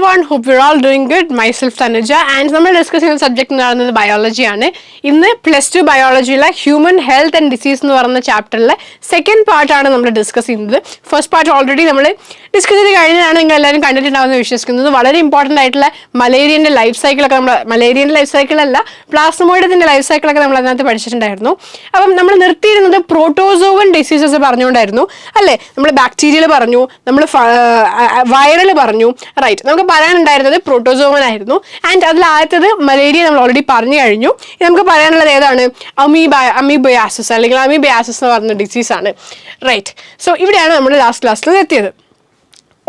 everyone, hope we're all doing good. Myself Tanuja and നമ്മൾ discuss ചെയ്യുന്ന subject എന്ന് പറയുന്നത് ബയോളജിയാണ്. ഇന്ന് +2 ബയോളജിയിലെ ഹ്യൂമൻ ഹെൽത്ത് ആൻഡ് ഡിസീസ് എന്ന് പറയുന്ന ചാപ്റ്ററിലെ സെക്കൻഡ് പാർട്ടാണ് നമ്മൾ ഡിസ്കസ് ചെയ്യുന്നത്. ഫസ്റ്റ് പാർട്ട് ഓൾറെഡി നമ്മൾ ഡിസ്കസ് ചെയ്ത് കഴിഞ്ഞാണ് നിങ്ങൾ എല്ലാവരും കണ്ടിട്ടുണ്ടാവുമെന്ന് വിശ്വസിക്കുന്നത്. വളരെ ഇമ്പോർട്ടൻ്റ് ആയിട്ടുള്ള മലേറിയൻ്റെ ലൈഫ് സൈക്കിളൊക്കെ നമ്മൾ മലേറിയൻ്റെ ലൈഫ് സൈക്കിളല്ല പ്ലാസ്മോയിഡത്തിൻ്റെ ലൈഫ് സൈക്കിളൊക്കെ നമ്മൾ അതിനകത്ത് പഠിച്ചിട്ടുണ്ടായിരുന്നു. അപ്പം നമ്മൾ നിർത്തിയിരുന്നത് പ്രോട്ടോസോവൻ ഡിസീസസ് പറഞ്ഞുകൊണ്ടായിരുന്നു അല്ലേ. നമ്മൾ ബാക്ടീരിയൽ പറഞ്ഞു, നമ്മൾ വൈറൽ പറഞ്ഞു, റൈറ്റ്. നമുക്ക് പറയാനുണ്ടായിരുന്നത് പ്രോട്ടോസോവൻ ആയിരുന്നു. ആൻഡ് അതിൽ ആദ്യത്തത് മലേറിയ നമ്മൾ ഓൾറെഡി പറഞ്ഞു കഴിഞ്ഞു. നമുക്ക് പറയാനുള്ളത് ഏതാണ്? അമീബയാസിസ് അല്ലെങ്കിൽ അമീബയാസിസ് എന്ന് പറയുന്ന ഡിസീസാണ്, റൈറ്റ്. സോ ഇവിടെയാണ് നമ്മൾ ലാസ്റ്റ് ക്ലാസ്സിൽ എത്തിയത്.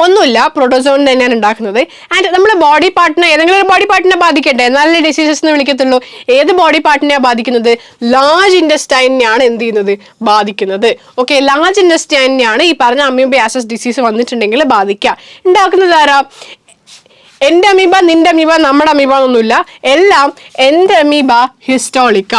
ഒന്നുമില്ല, പ്രോട്ടോസോൺ തന്നെയാണ് ഉണ്ടാക്കുന്നത്. ആൻഡ് നമ്മുടെ ബോഡി പാർട്ടിനെ ഏതെങ്കിലും ഒരു ബോഡി പാർട്ടിനെ ബാധിക്കട്ടെ, നല്ല ഡിസീസസ് എന്ന് വിളിക്കത്തുള്ളൂ. ഏത് ബോഡി പാർട്ടിനെയാണ് ബാധിക്കുന്നത്? ലാർജ് ഇൻഡസ്റ്റൈനെയാണ് എന്ത് ചെയ്യുന്നത്? ബാധിക്കുന്നത്. ഓക്കെ, ലാർജ് ഇൻഡസ്റ്റൈനെയാണ് ഈ പറഞ്ഞ അമീബയാസിസ് ഡിസീസ് വന്നിട്ടുണ്ടെങ്കിൽ ബാധിക്കുക. ഉണ്ടാക്കുന്നത് ആരാ? എൻ്റെ അമീബ, നിന്റെ അമീബ, നമ്മുടെ അമീബ എന്നൊന്നുമില്ല. എല്ലാം എൻ്റെ അമീബ ഹിസ്റ്റോളിക്ക.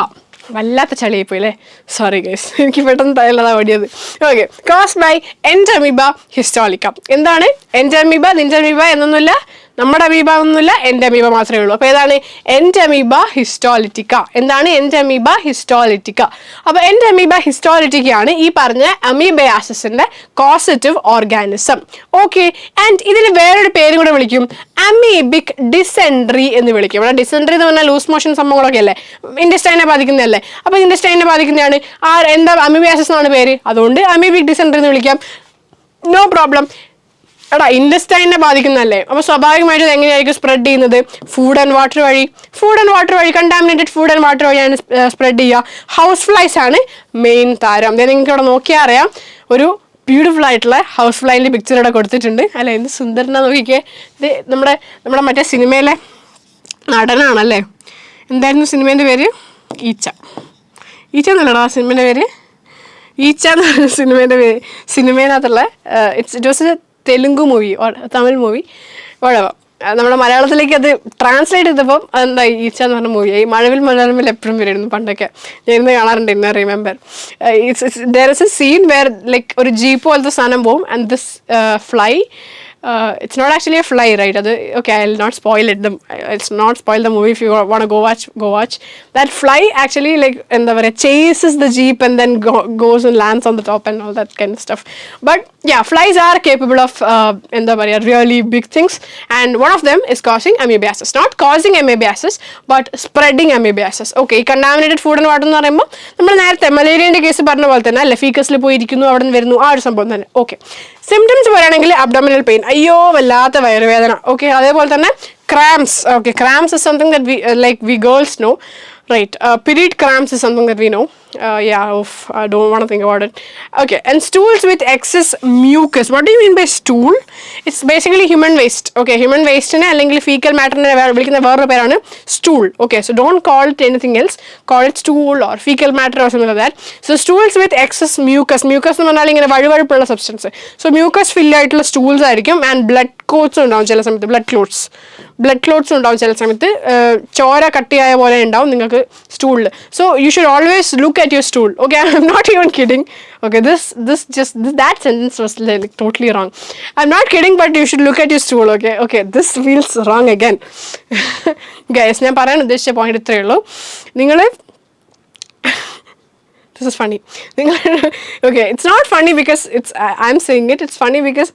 വല്ലാത്ത ചളിയായിപ്പോയി അല്ലേ, സോറി ഗൈസ്, എനിക്ക് പെട്ടെന്ന് തയ്യല്ലതാ ഓടിയത്. ഓക്കെ, കോസ് ബൈ എൻ്റെ അമീബ ഹിസ്റ്റോളിക്ക. എന്താണ് എൻ്റെ അമീബ, നിന്റെ അമീബ എന്നൊന്നുമില്ല, നമ്മുടെ അമീബ ഒന്നുമില്ല, എൻ്റെ അമീബ മാത്രമേ ഉള്ളൂ. അപ്പോൾ ഏതാണ്? എൻ്റെ അമീബ ഹിസ്റ്റോളിറ്റിക്ക. എന്താണ്? എൻ്റെ അമീബ ഹിസ്റ്റോളിറ്റിക്ക. അപ്പോൾ എൻ്റെ അമീബ ഹിസ്റ്റോളിറ്റിക്കയാണ് ഈ പറഞ്ഞ അമീബയാസിസിൻ്റെ കോസറ്റീവ് ഓർഗാനിസം. ഓക്കെ, ആൻഡ് ഇതിന് വേറൊരു പേര് കൂടെ വിളിക്കും, അമീബിക് ഡിസെൻട്രി എന്ന് വിളിക്കും. ഇവിടെ ഡിസെൻട്രി എന്ന് പറഞ്ഞാൽ ലൂസ് മോഷൻ സംഭവങ്ങളൊക്കെ അല്ലേ, ഇൻഡസ്റ്റൈനെ ബാധിക്കുന്നതല്ലേ. അപ്പോൾ ഇൻഡസ്റ്റൈനെ ബാധിക്കുന്നതാണ് എന്താ അമീബയാസിസ് എന്നാണ് പേര്, അതുകൊണ്ട് അമീബിക് ഡിസെൻട്രി എന്ന് വിളിക്കാം. No problem. എടാ, ഇൻഡസ്റ്റൈനെ ബാധിക്കുന്നതല്ലേ, അപ്പോൾ സ്വാഭാവികമായിട്ടും എങ്ങനെയായിരിക്കും സ്പ്രെഡ് ചെയ്യുന്നത്? ഫുഡ് ആൻഡ് വാട്ടർ വഴി. കണ്ടാമിനേറ്റഡ് ഫുഡ് ആൻഡ് വാട്ടർ വഴിയാണ് സ്പ്രെഡ് ചെയ്യുക. ഹൗസ് ഫ്ലൈസ് ആണ് മെയിൻ താരം. നിങ്ങൾക്ക് ഇവിടെ നോക്കിയാൽ അറിയാം, ഒരു ബ്യൂട്ടിഫുൾ ആയിട്ടുള്ള ഹൗസ് ഫ്ലൈൻ്റെ പിക്ചർ ഇവിടെ കൊടുത്തിട്ടുണ്ട് അല്ലേ. എന്ത് സുന്ദരനാ നോക്കിക്കേ. ഇത് നമ്മുടെ മറ്റേ സിനിമയിലെ നടനാണല്ലേ. എന്തായിരുന്നു സിനിമേൻ്റെ പേര്? ഈച്ച എന്നല്ലടാ സിനിമേൻ്റെ പേര്. ഈച്ച എന്ന് പറഞ്ഞ സിനിമേൻ്റെ പേര്. സിനിമേനകത്തുള്ള it was a Telugu movie or Tamil movie വഴവ. നമ്മുടെ മലയാളത്തിലേക്ക് അത് ട്രാൻസ്ലേറ്റ് ചെയ്തപ്പോൾ അതെന്താ ഈച്ച എന്ന് പറഞ്ഞ മൂവിയായി. മഴവിൽ മനോരമയിൽ എപ്പോഴും വരുമായിരുന്നു പണ്ടൊക്കെ, ഞാൻ ഇന്ന് കാണാറുണ്ട്, ഇന്ന് remember. There is a scene where like ഒരു ജീപ്പ് പോലത്തെ സാധനം പോവും and this fly, it's not actually a fly, right? Okay, I'll not spoil it. It's not spoil the movie. If you want to go watch. That fly actually like chases the jeep and then goes and lands on the top and all that kind of stuff. But yeah, flies are capable of really big things, and one of them is causing amoebiasis. Not causing amoebiasis, but spreading amoebiasis. Okay, contaminated food and water എന്ന് പറയുമ്പോൾ നമ്മൾ നേരത്തെ മലേറിയൻ്റെ case പറഞ്ഞ പോലെ തന്നെ അല്ലെ, ഫീക്കസിൽ പോയിരിക്കുന്നു, അവിടെ നിന്ന് വരുന്നു, ആ ഒരു സംഭവം തന്നെ. ഓക്കെ, സിംറ്റംസ് പറയുകയാണെങ്കിൽ അബ്ഡോമിനൽ പെയിൻ, അയ്യോ വല്ലാത്ത വയറുവേദന. ഓക്കെ, അതേപോലെ തന്നെ cramps. Okay, cramps is something that we girls know, right? Period cramps is something that we know. I don't want to think about it. Okay, and stools with excess mucus. What do you mean by stool? It's basically human waste. Okay, human waste ne allengil fecal matter ne vilikkunna vera perana stool. Okay, so don't call it anything else, call it stool or fecal matter or something like that. So stools with excess mucus nu പറഞ്ഞാൽ ഇങ്ങനെ വഴുവഴുപ്പുള്ള substance. So mucus ഫിൽ ആയിട്ടുള്ള stools ആയിരിക്കും. And blood clots ഉണ്ടാവും ചില സമയത്ത്, blood clots ഉണ്ടാവും ചില സമയത്ത്, ചോര കട്ടിയായ പോലെ ഉണ്ടാവും നിങ്ങൾക്ക് സ്റ്റൂളിൽ. So you should always look at your stool. Okay, I'm not even kidding. Okay, that sentence was like totally wrong. I'm not kidding, but you should look at your stool. Okay, this feels wrong again. Guys, ഞാൻ പറയാൻ ഉദ്ദേശിച്ച point ഇത്രയേ ഉള്ളൂ. നിങ്ങൾ this is funny. Okay, it's not funny because I'm saying it. It's funny because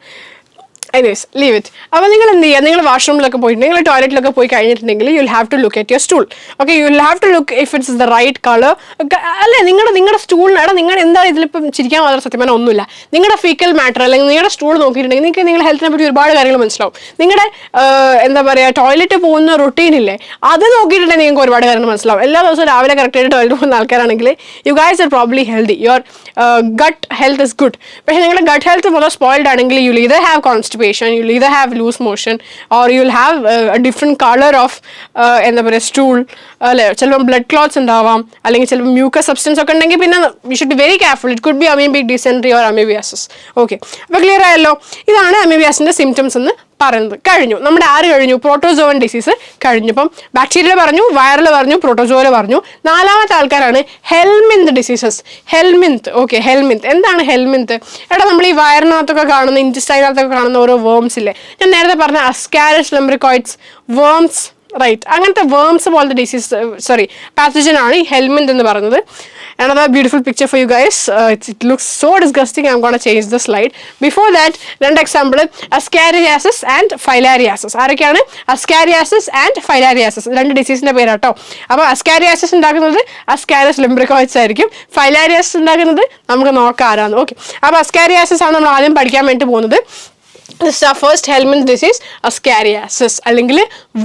anyways, leave it. അപ്പോൾ നിങ്ങൾ എന്ത് ചെയ്യുക? നിങ്ങൾ വാഷ്റൂമിലൊക്കെ പോയിട്ടുണ്ടെങ്കിൽ, നിങ്ങൾ ടോയ്ലറ്റിലൊക്കെ പോയി കഴിഞ്ഞിട്ടുണ്ടെങ്കിൽ you will have to look at your stool. Okay, you will have to look if it's the right colour. അല്ലേ, നിങ്ങളുടെ സ്റ്റൂളിനാണ് നിങ്ങൾ എന്താ ഇതിലിപ്പം ചിരിക്കാൻ മാത്രം സത്യം പറഞ്ഞാൽ ഒന്നുമില്ല. നിങ്ങളുടെ ഫീക്കൽ മാറ്റർ അല്ലെങ്കിൽ നിങ്ങളുടെ സ്റ്റൂൾ നോക്കിയിട്ടുണ്ടെങ്കിൽ നിങ്ങൾക്ക് നിങ്ങളുടെ ഹെൽത്തിനെ പറ്റി ഒരുപാട് കാര്യങ്ങൾ മനസ്സിലാവും. നിങ്ങളുടെ എന്താ പറയുക, ടോയ്ലറ്റ് പോകുന്ന റൊട്ടീനില്ലേ, അത് നോക്കിയിട്ടുണ്ടെങ്കിൽ നിങ്ങൾക്ക് ഒരുപാട് കാര്യങ്ങൾ മനസ്സിലാവും. എല്ലാ ദിവസവും രാവിലെ കറക്റ്റായിട്ട് ടോയ്ലറ്റ് പോകുന്ന ആൾക്കാരാണെങ്കിൽ you guys are probably healthy, your gut health is good. പക്ഷേ നിങ്ങളുടെ ഗട്ട് ഹെൽത്ത് മൊത്തം സ്പോയിൽഡ് ആണെങ്കിൽ you will either have constipation, you'll either have loose motion, or you'll have a different color of എന്താ പറയുക stool അല്ലെ. ചിലപ്പോൾ blood clots ഉണ്ടാവാം, അല്ലെങ്കിൽ ചിലപ്പോൾ മ്യൂക്കസ് സബ്സ്റ്റൻസ് ഒക്കെ ഉണ്ടെങ്കിൽ പിന്നെ you should be very careful. It could be amoebic dysentery or amoebiasis. Okay, അപ്പോൾ ക്ലിയർ ആയല്ലോ. ഇതാണ് അമീബിയാസിൻ്റെ സിംറ്റംസ് എന്ന് പറയുന്നത്. കഴിഞ്ഞു, നമ്മുടെ ആര് കഴിഞ്ഞു? പ്രോട്ടോസോവൻ ഡിസീസ് കഴിഞ്ഞു. ഇപ്പം ബാക്ടീരിയ പറഞ്ഞു, വൈറൽ പറഞ്ഞു, പ്രോട്ടോസോവൽ പറഞ്ഞു. നാലാമത്തെ ആൾക്കാരാണ് helminth diseases. Helminth. Okay, helminth എന്താണ് ഹെൽമിന്ത്? എടാ, നമ്മൾ ഈ വയറിനകത്തൊക്കെ കാണുന്ന, ഇൻറ്റസ്റ്റൈനകത്തൊക്കെ കാണുന്ന ഓരോ വേംസ് ഇല്ലേ, ഞാൻ നേരത്തെ പറഞ്ഞ അസ്കാരിസ് ലംബ്രിക്കോയിഡ്സ് വേംസ്, റൈറ്റ്, അങ്ങനത്തെ വേംസ് പോലത്തെ ഡിസീസ് പാത്തജൻ ആണ് ഈ ഹെൽമിന്ത് എന്ന് പറയുന്നത്. Another beautiful picture for you guys. It looks so disgusting. I'm going to change the slide. Before that, രണ്ട് എക്സാമ്പിൾ, Ascariasis and Filariasis. ആരൊക്കെയാണ്? Ascariasis and Filariasis, രണ്ട് ഡിസീസിന്റെ പേരാട്ടോ. അപ്പോൾ Ascariasis ഉണ്ടാക്കുന്നത് അസ്കാരിസ് ലംബ്രിക്കോയിഡ്സ് ആയിരിക്കും. Filariasis ഉണ്ടാക്കുന്നത് നമുക്ക് നോക്കാം ആരാന്ന്. ഓക്കെ, അപ്പോൾ Ascariasis ആണ് നമ്മൾ ആദ്യം പഠിക്കാൻ വേണ്ടി പോകുന്നത്. This is our first Hellman's disease, Ascariasis, അല്ലെങ്കിൽ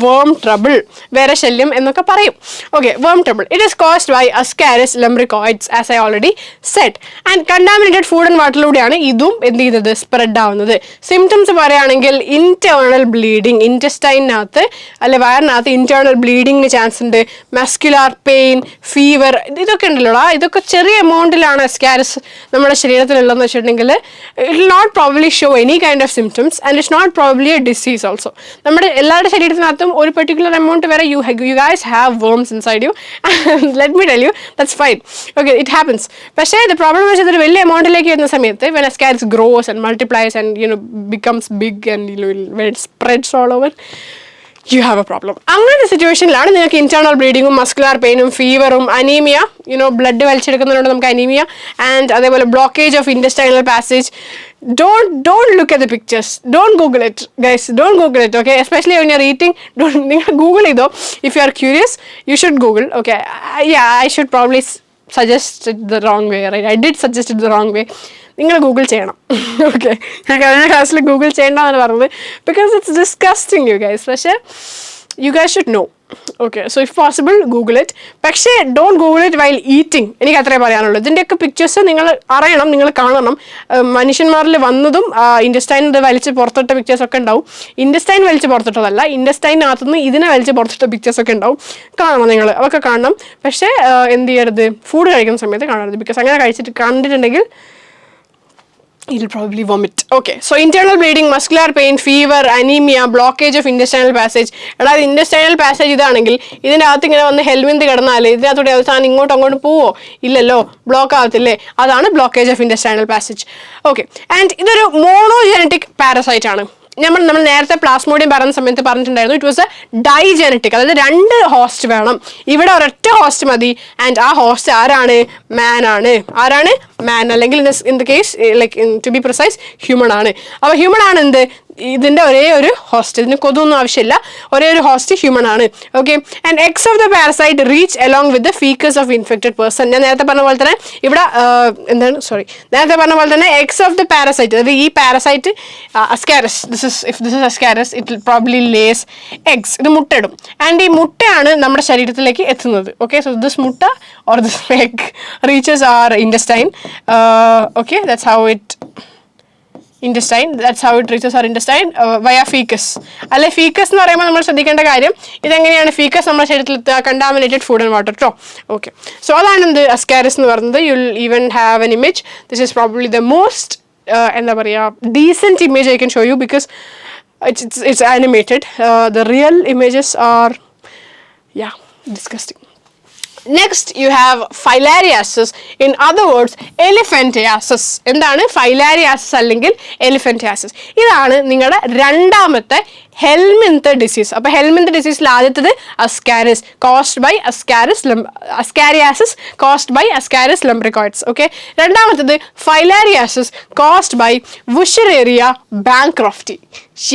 worm trouble, വേറെ ശല്യം എന്നൊക്കെ പറയും. Okay, worm trouble. It is caused by Ascaris lumbricoids, as I already said. And contaminated food and waterലൂടെയാണ് ഇതും എന്ത് ചെയ്യുന്നത്? സ്പ്രെഡ് ആവുന്നത്. സിംറ്റംസ് പറയുകയാണെങ്കിൽ ഇന്റേണൽ ബ്ലീഡിങ്, ഇൻറ്റസ്റ്റൈനകത്ത് അല്ലെ വയറിനകത്ത് ഇന്റേണൽ ബ്ലീഡിങ്ങിന് ചാൻസ് ഉണ്ട്. മസ്കുലാർ പെയിൻ, ഫീവർ, ഇതൊക്കെ ഉണ്ടല്ലോടാ. ഇതൊക്കെ ചെറിയ എമൗണ്ടിലാണ് അസ്കാരിസ് നമ്മുടെ ശരീരത്തിലുള്ളതെന്ന് വെച്ചിട്ടുണ്ടെങ്കിൽ it will not probably show any kind of symptoms. And it's not probably a disease also. നമ്മുടെ എല്ലാവരുടെ ശരീരത്തിനകത്തും ഒരു പെർട്ടിക്കുലർ എമൗണ്ട് വരെ you guys have worms inside you. Let me tell you, that's fine. Okay, it happens. പക്ഷേ the problem is ഇതൊരു വലിയ എമൗണ്ടിലേക്ക് വരുന്ന സമയത്ത് when ascaris grows and multiplies and becomes big and when it spreads all over, you have a problem. അങ്ങനത്തെ സിറ്റുവേഷനിലാണ് നിങ്ങൾക്ക് internal ബ്ലീഡിങ്ങും muscular പെയിനും ഫീവറും anaemia, blood വലിച്ചെടുക്കുന്നതുകൊണ്ട് നമുക്ക് anaemia, and അതേപോലെ blockage of intestinal passage. Don't look at the pictures. Don't Google it, guys. Don't Google it, okay? Especially when you're eating. Don't Google it though. If you are curious, you should Google. Okay, I should probably suggest it the wrong way, right? I did suggest it the wrong way. നിങ്ങൾ google ചെയ്യണം. Okay, ഞാൻ കഴിഞ്ഞ ക്ലാസ്സിൽ google ചെയ്യണമെന്നാണ് പറഞ്ഞത് because it's disgusting you guys. പക്ഷേ you guys should know. Okay, so if possible google it. പക്ഷേ don't google it while eating. എനിക്ക് അത്രേ പറയാനുള്ളൂ. ഇതിൻ്റെയൊക്കെ പിക്ചേഴ്സ് നിങ്ങൾ അറിയണം, നിങ്ങൾ കാണണം. മനുഷ്യന്മാരിൽ വന്നതും ഇൻറ്റസ്റ്റൈൻ വലിച്ച് പുറത്തിട്ട പിക്ചേഴ്സൊക്കെ ഉണ്ടാവും. ഇൻറ്റസ്റ്റൈൻ വലിച്ച് പുറത്തിട്ടതല്ല, ഇൻറ്റസ്റ്റൈനകത്തുനിന്ന് ഇതിനെ വലിച്ച് പുറത്തിട്ട പിക്ചേഴ്സൊക്കെ ഉണ്ടാവും. കാണണം നിങ്ങൾ, അതൊക്കെ കാണണം. പക്ഷേ എന്ത് ചെയ്യരുത്? ഫുഡ് കഴിക്കുന്ന സമയത്ത് കാണരുത്. ബിക്കോസ് അങ്ങനെ കണ്ടിട്ടുണ്ടെങ്കിൽ you'll probably vomit. Okay, so internal bleeding, muscular pain, fever, anemia, blockage of intestinal passage. അതായത് intestinal passage ഇതാണെങ്കിൽ ഇതിൻ്റെ അകത്ത് ഇങ്ങനെ വന്ന് ഹെൽമിന്ത് കിടന്നാൽ ഇതിനകത്തോടെ അവസാനം അങ്ങോട്ട് പോവോ? ഇല്ലല്ലോ, ബ്ലോക്ക് ആകത്തില്ലേ? അതാണ് blockage of intestinal passage. Okay, and ഇതൊരു മോണോജെനറ്റിക് പാരസൈറ്റ് ആണ്. നമ്മൾ നേരത്തെ പ്ലാസ്മോഡിയം പറയുന്ന സമയത്ത് പറഞ്ഞിട്ടുണ്ടായിരുന്നു ഇറ്റ് വാസ് എ ഡൈജെനറ്റിക്, അതായത് രണ്ട് ഹോസ്റ്റ് വേണം. ഇവിടെ ഒരൊറ്റ ഹോസ്റ്റ് മതി. ആൻഡ് ആ ഹോസ്റ്റ് ആരാണ്? മാൻ ആണ്. ആരാണ്? മാൻ, അല്ലെങ്കിൽ in the case like to be precise human ആണ്. അപ്പോൾ ഹ്യൂമൺ ആണ് എന്ത്? ഇതിൻ്റെ ഒരേ ഒരു ഹോസ്റ്റ്. ഇതിന് കൊതൊന്നും ആവശ്യമില്ല, ഒരേ ഒരു ഹോസ്റ്റ് ഹ്യൂമൺ ആണ്. Okay, and X of the parasite reach along with the faeces of infected person. ഞാൻ നേരത്തെ പറഞ്ഞ പോലെ തന്നെ ഇവിടെ നേരത്തെ പറഞ്ഞ പോലെ തന്നെ എക്സ് ഓഫ് ദ പാരസൈറ്റ്, അതായത് ഈ parasite Ascaris, if this is ascaris, it will probably lays eggs. ഇത് മുട്ടയിടും. ആൻഡ് ഈ മുട്ടയാണ് നമ്മുടെ ശരീരത്തിലേക്ക് എത്തുന്നത്. ഓക്കെ, സോ ദിസ് മുട്ട or this egg reaches our intestine. Okay, that's how it reaches our intestine via feces. അല്ലെ, ഫീക്കസ് എന്ന് പറയുമ്പോൾ നമ്മൾ ശ്രദ്ധിക്കേണ്ട കാര്യം ഇതെങ്ങനെയാണ് ഫീക്കസ് നമ്മുടെ ശരീരത്തിൽ കണ്ടാമിനേറ്റഡ് ഫുഡ് ആൻഡ് വാട്ടർ കേട്ടോ. ഓക്കെ, സോ അതാണ് എന്ത് അസ്കാരിസ് എന്ന് പറയുന്നത്. You will even have an image. This is probably the most എന്താ പറയുക decent image I can show you because it's animated. The real images are disgusting. Next you have filariasis, in other words elephantiasis. എന്താണ് ഫൈലാരിയാസിസ് അല്ലെങ്കിൽ elephantiasis? ഇതാണ് നിങ്ങളുടെ രണ്ടാമത്തെ helminth disease. അപ്പോൾ helminth ഡിസീസിൽ ആദ്യത്തേത് ascaris caused by ascariasis caused by ascaris lumbricoides. Okay, രണ്ടാമത്തേത് filariasis caused by വുഷറേറിയ ബാങ്ക്രോഫ്റ്റി.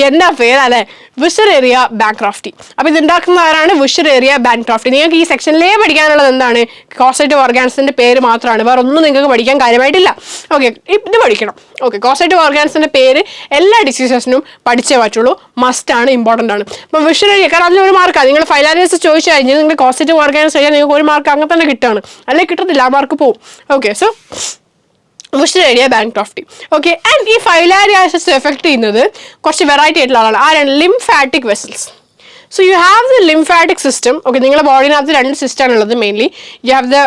എന്താ പേരല്ലേ, വുഷറേറിയ ബാങ്ക്രോഫ്റ്റി. അപ്പോൾ ഇതുണ്ടാക്കുന്ന ആരാണ്? വുഷറേറിയ ബാങ്ക്രോഫ്റ്റി. നിങ്ങൾക്ക് ഈ സെക്ഷനിലേ പഠിക്കാനുള്ളത് എന്താണ്? കോസൈറ്റീവ് ഓർഗാൻസിന്റെ പേര് മാത്രമാണ്, വേറെ ഒന്നും നിങ്ങൾക്ക് പഠിക്കാൻ കാര്യമായിട്ടില്ല. ഓക്കെ, ഇത് പഠിക്കണം. ഓക്കെ, കോസൈറ്റീവ് ഓർഗാൻസിന്റെ പേര് എല്ലാ ഡിസീസസിനും പഠിച്ചേ പറ്റുള്ളൂ, മസ്റ്റ് ആണ്, ഇമ്പോർട്ടൻ്റ് ആണ്. അപ്പോൾ വിഷുരേറിയ, കാരണം അതിലൊരു മാർക്കാണ്. നിങ്ങൾ ഫൈലാരിയാസിസ് ചോദിച്ചു കഴിഞ്ഞാൽ നിങ്ങൾ കോസൈറ്റീവ് ഓർഗാൻസ് കഴിഞ്ഞാൽ നിങ്ങൾക്ക് ഒരു മാർക്ക് അങ്ങനെ തന്നെ കിട്ടുകയാണ്, അല്ലെങ്കിൽ കിട്ടത്തില്ല, ആ മാർക്ക് പോകും. Okay, so wuchereria bancrofti. Okay, and ഈ ഫൈലാരിയാസിസ് എഫക്ട് ചെയ്യുന്നത് കുറച്ച് വെറൈറ്റി ആയിട്ടുള്ള ആളാണ്. ആരാണ്? Lymphatic vessels. So you have the lymphatic system. Okay, നിങ്ങളുടെ ബോഡിനകത്ത് 2 സിസ്റ്റമാണ് ഉള്ളത് mainly. You have the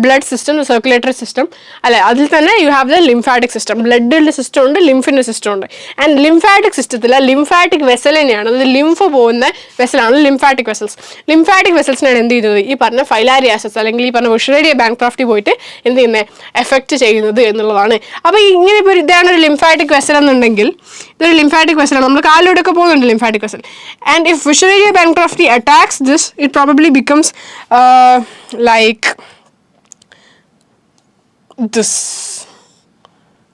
blood system, circulatory system, അല്ലെ? അതിൽ തന്നെ you have the lymphatic system. ബ്ലഡിൻ്റെ സിസ്റ്റം ഉണ്ട്, ലിംഫിൻ്റെ സിസ്റ്റം ഉണ്ട്. ആൻഡ് ലിംഫാറ്റിക് സിസ്റ്റത്തിൽ ലിംഫാറ്റിക് വെസലിനെയാണ്, അത് ലിംഫ് പോകുന്ന വെസലാണ് ലിംഫാറ്റിക് വെസൽസ്. ലിംഫാറ്റിക് വെസൽസിനാണ് എന്ത് ചെയ്യുന്നത്? ഈ പറഞ്ഞ ഫൈലാരിയാസിസ് അല്ലെങ്കിൽ ഈ പറഞ്ഞ ബുഷറേറിയ ബാങ്ക്രോഫ്റ്റി പോയിട്ട് എന്ത് ചെയ്യുന്നത്? എഫക്റ്റ് ചെയ്യുന്നത് എന്നുള്ളതാണ്. അപ്പോൾ ഇങ്ങനെ ഇപ്പോൾ ഇതാണ് ഒരു ലിംഫാറ്റിക് വെസൽ എന്നുണ്ടെങ്കിൽ, ഇതൊരു ലിംഫാറ്റിക് വെസലാണ്. നമ്മൾ കാലിലൂടെയൊക്കെ പോകുന്നുണ്ട് lymphatic vessel. And if wuchereria bancrofti attacks this, it probably becomes like this.